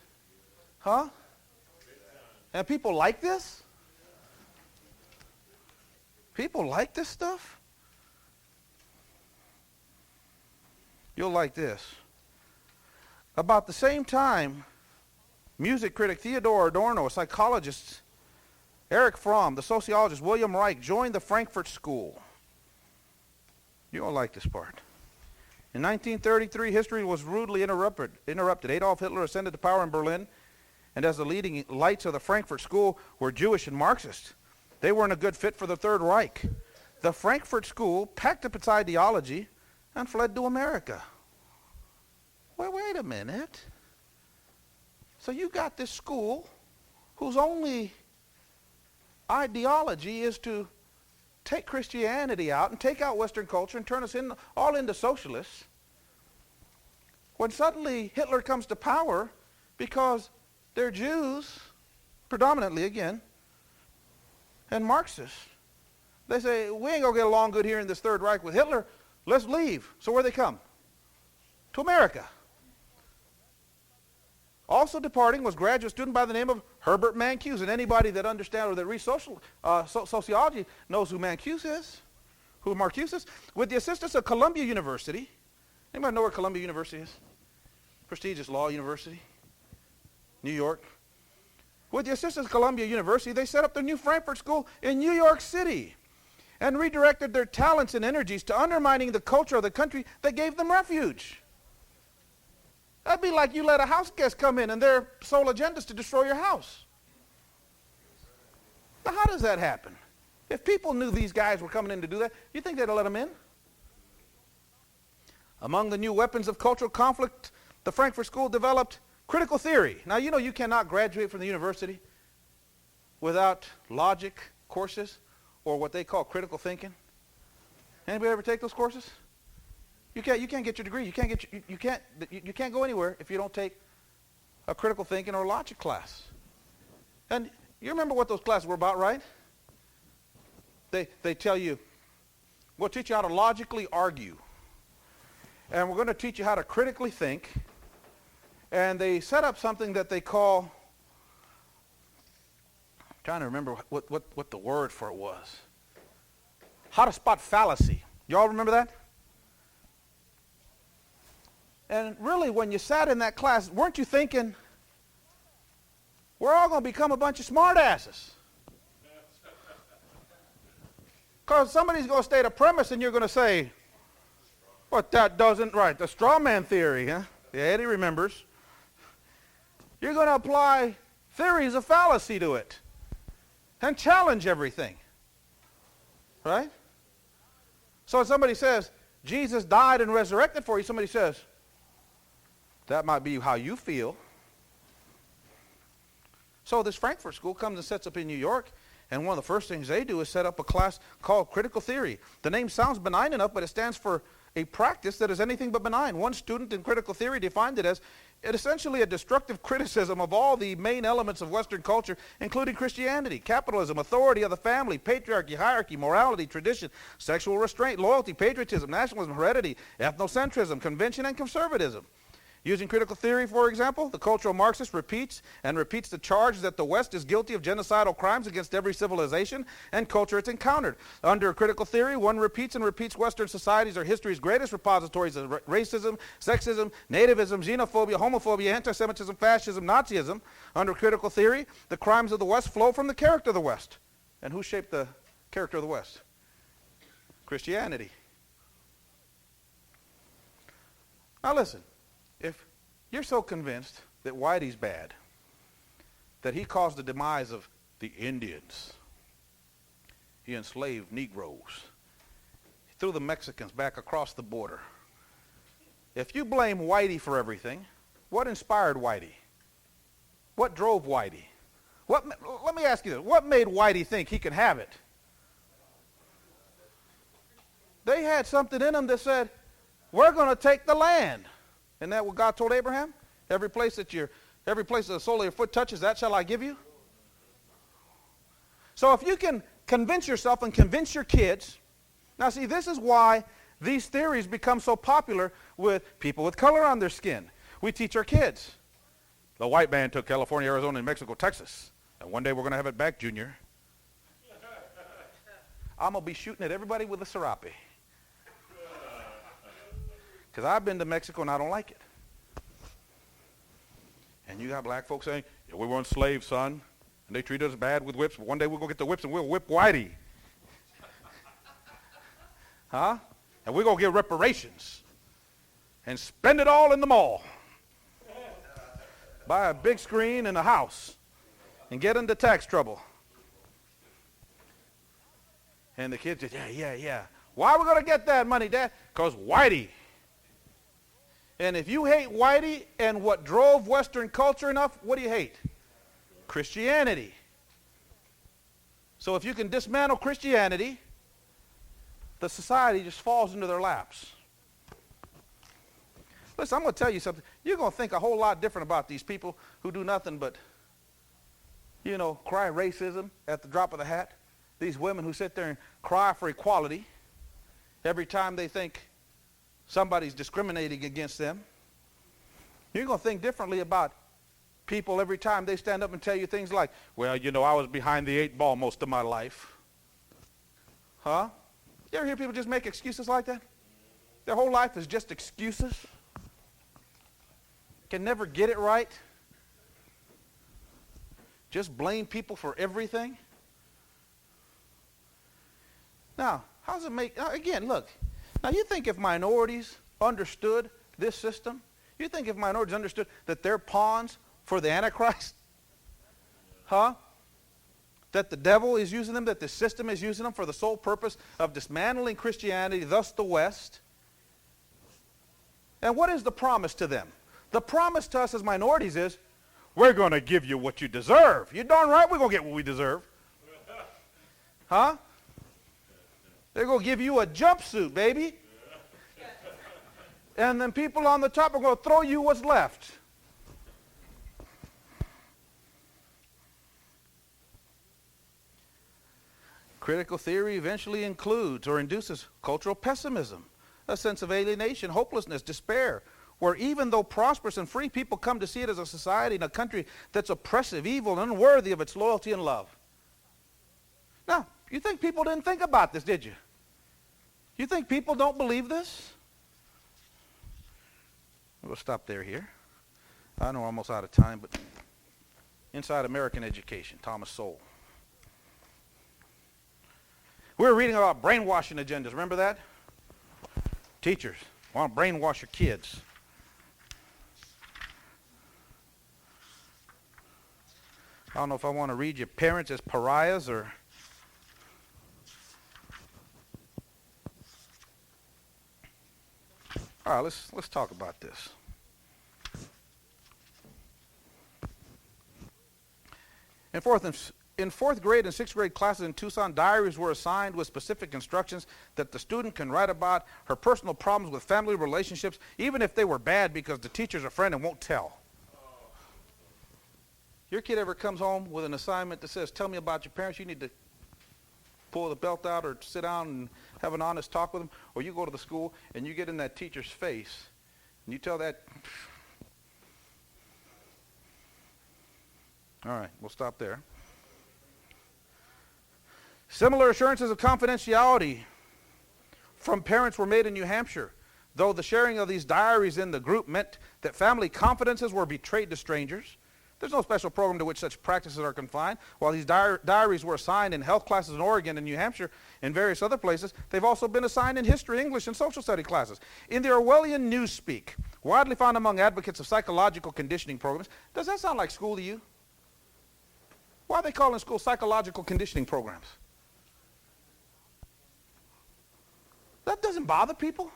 Huh? And people like this? People like this stuff? You'll like this. About the same time, music critic Theodore Adorno, a psychologist, Eric Fromm, the sociologist William Reich joined the Frankfurt School. You don't like this part. In 1933, history was rudely interrupted. Adolf Hitler ascended to power in Berlin, and as the leading lights of the Frankfurt School were Jewish and Marxist, they weren't a good fit for the Third Reich. The Frankfurt School packed up its ideology and fled to America. Well, wait a minute. So you got this school whose only ideology is to take Christianity out and take out Western culture and turn us all into socialists. When suddenly Hitler comes to power because they're Jews, predominantly again, and Marxists, they say, we ain't going to get along good here in this Third Reich with Hitler. Let's leave. So where they come? To America. Also departing was graduate student by the name of Herbert Mankiewicz. And anybody that understands or that reads sociology knows who Mankiewicz is, who Marcuse is. With the assistance of Columbia University. Anybody know where Columbia University is? Prestigious law university. New York. With the assistance of Columbia University, they set up the new Frankfurt School in New York City and redirected their talents and energies to undermining the culture of the country that gave them refuge. That'd be like you let a house guest come in and their sole agenda is to destroy your house. How does that happen? If people knew these guys were coming in to do that, you think they'd let them in? Among the new weapons of cultural conflict, the Frankfurt School developed critical theory. Now, you know you cannot graduate from the university without logic courses or what they call critical thinking. Anybody ever take those courses? You can't get your degree. You can't go anywhere if you don't take a critical thinking or logic class. And you remember what those classes were about, right? They tell you, we'll teach you how to logically argue. And we're going to teach you how to critically think. And they set up something that they call, I'm trying to remember what the word for it was. How to spot fallacy. Y'all remember that? And really, when you sat in that class, weren't you thinking, we're all going to become a bunch of smartasses? Because somebody's going to state a premise and you're going to say, but that doesn't, right, the straw man theory, huh? Yeah, Eddie remembers. You're going to apply theories of fallacy to it and challenge everything, right? So if somebody says, Jesus died and resurrected for you, somebody says, that might be how you feel. So this Frankfurt School comes and sets up in New York, and one of the first things they do is set up a class called critical theory. The name sounds benign enough, but it stands for a practice that is anything but benign. One student in critical theory defined it as essentially a destructive criticism of all the main elements of Western culture, including Christianity, capitalism, authority of the family, patriarchy, hierarchy, morality, tradition, sexual restraint, loyalty, patriotism, nationalism, heredity, ethnocentrism, convention, and conservatism. Using critical theory, for example, the cultural Marxist repeats the charge that the West is guilty of genocidal crimes against every civilization and culture it's encountered. Under critical theory, one repeats Western societies are history's greatest repositories of racism, sexism, nativism, xenophobia, homophobia, anti-Semitism, fascism, Nazism. Under critical theory, the crimes of the West flow from the character of the West. And who shaped the character of the West? Christianity. Now listen. If you're so convinced that Whitey's bad, that he caused the demise of the Indians, he enslaved Negroes, he threw the Mexicans back across the border. If you blame Whitey for everything, what inspired Whitey? What drove Whitey? Let me ask you this. What made Whitey think he could have it? They had something in them that said, we're going to take the land. Isn't that what God told Abraham? Every place that the sole of your foot touches, that shall I give you. So if you can convince yourself and convince your kids, now see, this is why these theories become so popular with people with color on their skin. We teach our kids. The white man took California, Arizona, and Mexico, Texas. And one day we're going to have it back, Junior. I'm going to be shooting at everybody with a serape. Because I've been to Mexico and I don't like it. And you got black folks saying, yeah, we weren't slaves, son. And they treated us bad with whips. But one day we'll go get the whips and we'll whip Whitey. Huh? And we're going to get reparations. And spend it all in the mall. Buy a big screen and a house. And get into tax trouble. And the kids say, yeah. Why are we going to get that money, Dad? Because Whitey. And if you hate Whitey and what drove Western culture enough, what do you hate? Christianity. So if you can dismantle Christianity, the society just falls into their laps. Listen, I'm going to tell you something. You're going to think a whole lot different about these people who do nothing but, cry racism at the drop of the hat. These women who sit there and cry for equality every time they think somebody's discriminating against them. You're going to think differently about people every time they stand up and tell you things like, well, I was behind the 8 ball most of my life. Huh? You ever hear people just make excuses like that? Their whole life is just excuses. Can never get it right. Just blame people for everything. Now, how does it make, again, look. Now, you think if minorities understood this system, you think if minorities understood that they're pawns for the Antichrist? Huh? that the devil is using them, that the system is using them for the sole purpose of dismantling Christianity, thus the West. And what is the promise to them? The promise to us as minorities is, we're going to give you what you deserve. You're darn right we're going to get what we deserve. Huh? They're going to give you a jumpsuit, baby. And then people on the top are going to throw you what's left. Critical theory eventually includes or induces cultural pessimism, a sense of alienation, hopelessness, despair, where even though prosperous and free, people come to see it as a society and a country that's oppressive, evil, and unworthy of its loyalty and love. Now, you think people didn't think about this, did you? You think people don't believe this? We'll stop there here. I know we're almost out of time, but Inside American Education, Thomas Sowell. We were reading about brainwashing agendas. Remember that? Teachers want to brainwash your kids. I don't know if I want to read your parents as pariahs or... All right, let's talk about this. In fourth grade and sixth grade classes in Tucson, diaries were assigned with specific instructions that the student can write about her personal problems with family relationships, even if they were bad, because the teacher's a friend and won't tell. Your kid ever comes home with an assignment that says, tell me about your parents, you need to pull the belt out or sit down and have an honest talk with them, or you go to the school and you get in that teacher's face and you tell that... All right, we'll stop there. Similar assurances of confidentiality from parents were made in New Hampshire, though the sharing of these diaries in the group meant that family confidences were betrayed to strangers. There's no special program to which such practices are confined. While these diaries were assigned in health classes in Oregon and New Hampshire and various other places, they've also been assigned in history, English, and social study classes. In the Orwellian newspeak, widely found among advocates of psychological conditioning programs, does that sound like school to you? Why are they calling school psychological conditioning programs? That doesn't bother people.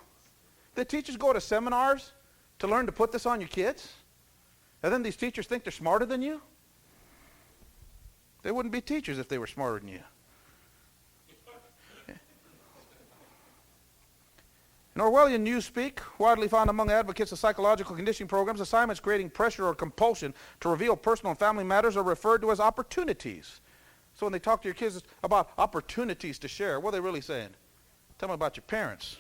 The teachers go to seminars to learn to put this on your kids, and then these teachers think they're smarter than you? They wouldn't be teachers if they were smarter than you. In Orwellian newspeak, widely found among advocates of psychological conditioning programs, assignments creating pressure or compulsion to reveal personal and family matters are referred to as opportunities. So when they talk to your kids about opportunities to share, what are they really saying? Tell me about your parents.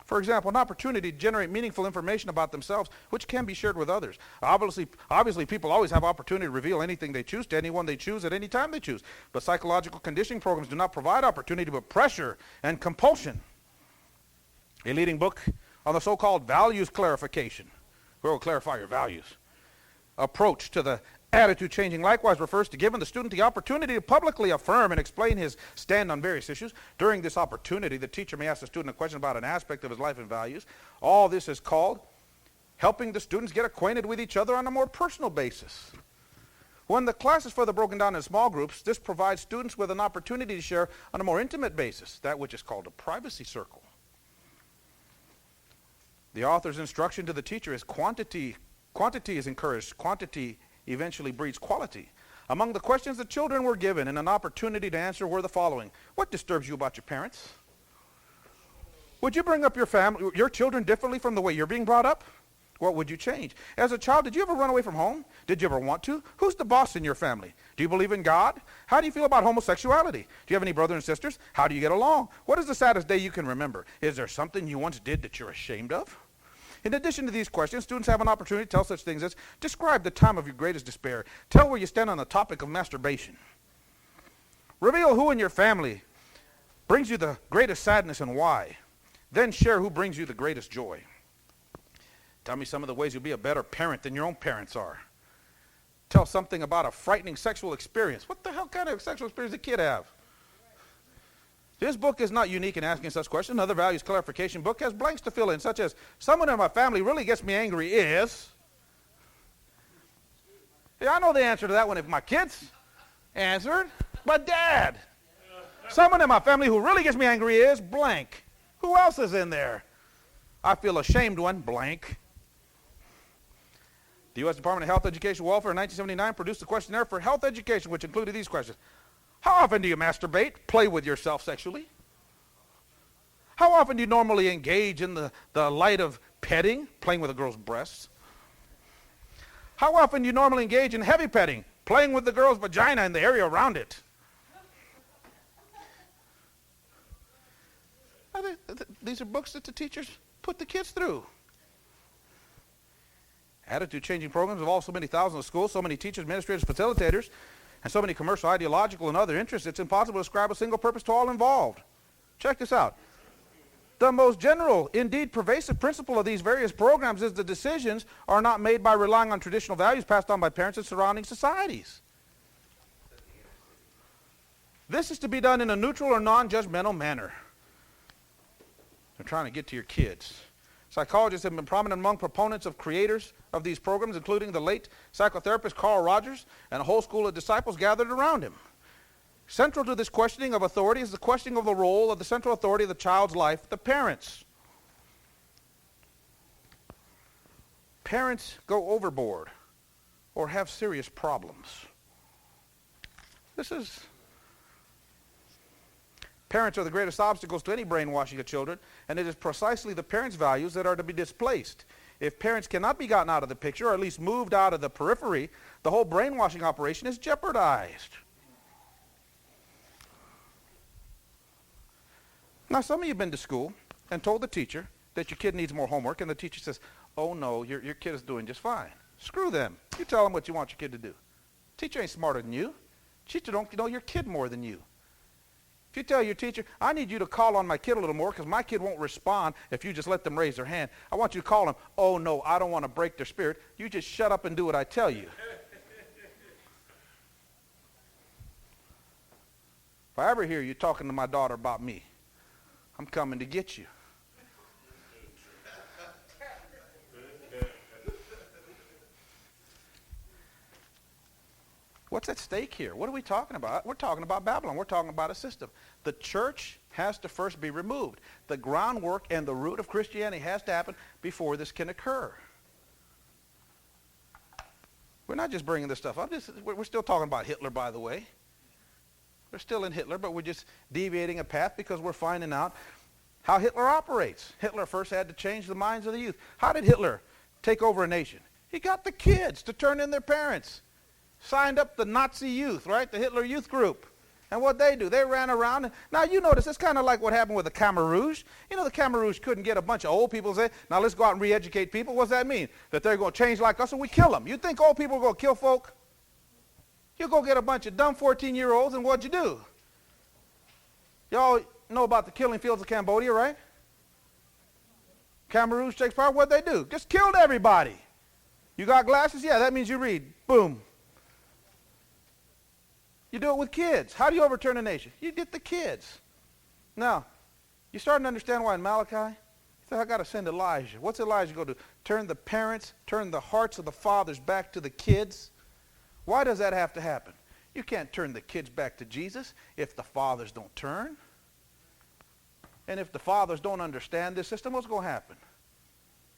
For example, an opportunity to generate meaningful information about themselves, which can be shared with others. Obviously, people always have opportunity to reveal anything they choose to anyone they choose at any time they choose. But psychological conditioning programs do not provide opportunity, but pressure and compulsion. A leading book on the so-called values clarification, where will clarify your values, approach to the attitude changing likewise refers to giving the student the opportunity to publicly affirm and explain his stand on various issues. During this opportunity, the teacher may ask the student a question about an aspect of his life and values. All this is called helping the students get acquainted with each other on a more personal basis. When the class is further broken down in small groups, this provides students with an opportunity to share on a more intimate basis, that which is called a privacy circle. The author's instruction to the teacher is quantity. Quantity is encouraged. Quantity eventually breeds quality. Among the questions the children were given and an opportunity to answer were the following. What disturbs you about your parents? Would you bring up your children differently from the way you're being brought up? What would you change? As a child, did you ever run away from home? Did you ever want to? Who's the boss in your family? Do you believe in God? How do you feel about homosexuality? Do you have any brothers and sisters? How do you get along? What is the saddest day you can remember? Is there something you once did that you're ashamed of? In addition to these questions, students have an opportunity to tell such things as, describe the time of your greatest despair. Tell where you stand on the topic of masturbation. Reveal who in your family brings you the greatest sadness and why. Then share who brings you the greatest joy. Tell me some of the ways you'll be a better parent than your own parents are. Tell something about a frightening sexual experience. What the hell kind of sexual experience did a kid have? This book is not unique in asking such questions. Another values clarification book has blanks to fill in, such as, someone in my family really gets me angry is... Yeah, I know the answer to that one if my kids answered. But Dad, someone in my family who really gets me angry is blank. Who else is in there? I feel ashamed when blank. The U.S. Department of Health, Education, and Welfare in 1979 produced a questionnaire for health education, which included these questions. How often do you masturbate, play with yourself sexually? How often do you normally engage in the light of petting, playing with a girl's breasts? How often do you normally engage in heavy petting, playing with the girl's vagina and the area around it? These are books that the teachers put the kids through. Attitude-changing programs involve so many thousands of schools, so many teachers, administrators, facilitators, and so many commercial, ideological, and other interests, it's impossible to ascribe a single purpose to all involved. Check this out. The most general, indeed pervasive principle of these various programs is the decisions are not made by relying on traditional values passed on by parents and surrounding societies. This is to be done in a neutral or non-judgmental manner. They're trying to get to your kids. Psychologists have been prominent among proponents of creators of these programs, including the late psychotherapist Carl Rogers and a whole school of disciples gathered around him. Central to this questioning of authority is the questioning of the role of the central authority of the child's life, the parents. Parents go overboard or have serious problems. Parents are the greatest obstacles to any brainwashing of children, and it is precisely the parents' values that are to be displaced. If parents cannot be gotten out of the picture, or at least moved out of the periphery, the whole brainwashing operation is jeopardized. Now, some of you have been to school and told the teacher that your kid needs more homework, and the teacher says, oh no, your kid is doing just fine. Screw them. You tell them what you want your kid to do. Teacher ain't smarter than you. Teacher don't know your kid more than you. If you tell your teacher, I need you to call on my kid a little more because my kid won't respond if you just let them raise their hand. I want you to call them. Oh no, I don't want to break their spirit. You just shut up and do what I tell you. If I ever hear you talking to my daughter about me, I'm coming to get you. What's at stake here? What are we talking about? We're talking about Babylon. We're talking about a system. The church has to first be removed. The groundwork and the root of Christianity has to happen before this can occur. We're not just bringing this stuff up. We're still talking about Hitler, by the way. We're still in Hitler, but we're just deviating a path because we're finding out how Hitler operates. Hitler first had to change the minds of the youth. How did Hitler take over a nation? He got the kids to turn in their parents. Signed up the Nazi youth, right? The Hitler youth group. And what they do, they ran around. Now, you notice, it's kind of like what happened with the Khmer Rouge. You know, the Khmer Rouge couldn't get a bunch of old people to say, now let's go out and re-educate people. What does that mean? That they're going to change like us and we kill them. You think old people are going to kill folk? You go get a bunch of dumb 14-year-olds, and what'd you do? Y'all know about the killing fields of Cambodia, right? Khmer Rouge takes power. What'd they do? Just killed everybody. You got glasses? Yeah, that means you read. Boom. You do it with kids. How do you overturn a nation? You get the kids. Now, you starting to understand why in Malachi, you say, I got to send Elijah. What's Elijah going to do? Turn the parents, turn the hearts of the fathers back to the kids? Why does that have to happen? You can't turn the kids back to Jesus if the fathers don't turn. And if the fathers don't understand this system, what's going to happen?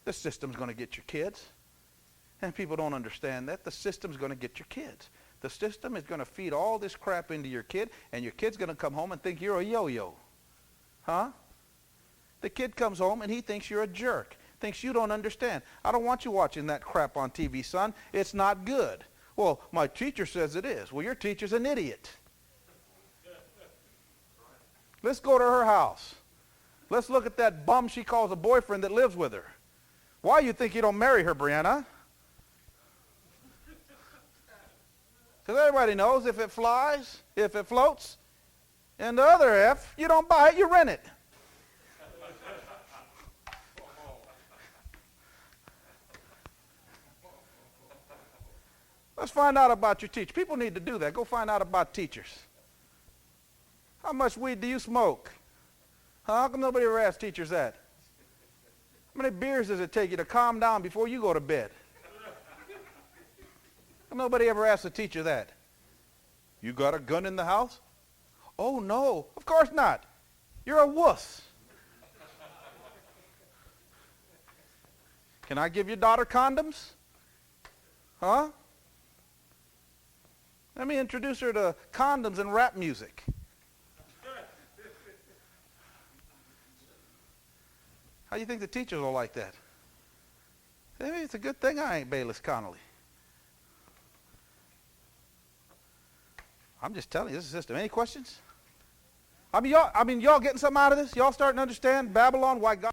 This system's going to get your kids. And people don't understand that. The system's going to get your kids. The system is going to feed all this crap into your kid, and your kid's going to come home and think you're a yo-yo. Huh? The kid comes home and he thinks you're a jerk, thinks you don't understand. I don't want you watching that crap on TV, son. It's not good. Well, my teacher says it is. Well, your teacher's an idiot. Let's go to her house. Let's look at that bum she calls a boyfriend that lives with her. Why you think you don't marry her, Brianna? Because everybody knows if it flies, if it floats, and the other F, you don't buy it, you rent it. Let's find out about your teacher. People need to do that. Go find out about teachers. How much weed do you smoke? Huh? How come nobody ever asks teachers that? How many beers does it take you to calm down before you go to bed? Nobody ever asks a teacher that. You got a gun in the house? Oh, no, of course not. You're a wuss. Can I give your daughter condoms? Huh? Let me introduce her to condoms and rap music. How do you think the teachers will like that? Hey, it's a good thing I ain't Bayless Connolly. I'm just telling you, this is the system. Any questions? Y'all getting something out of this? Y'all starting to understand Babylon, why God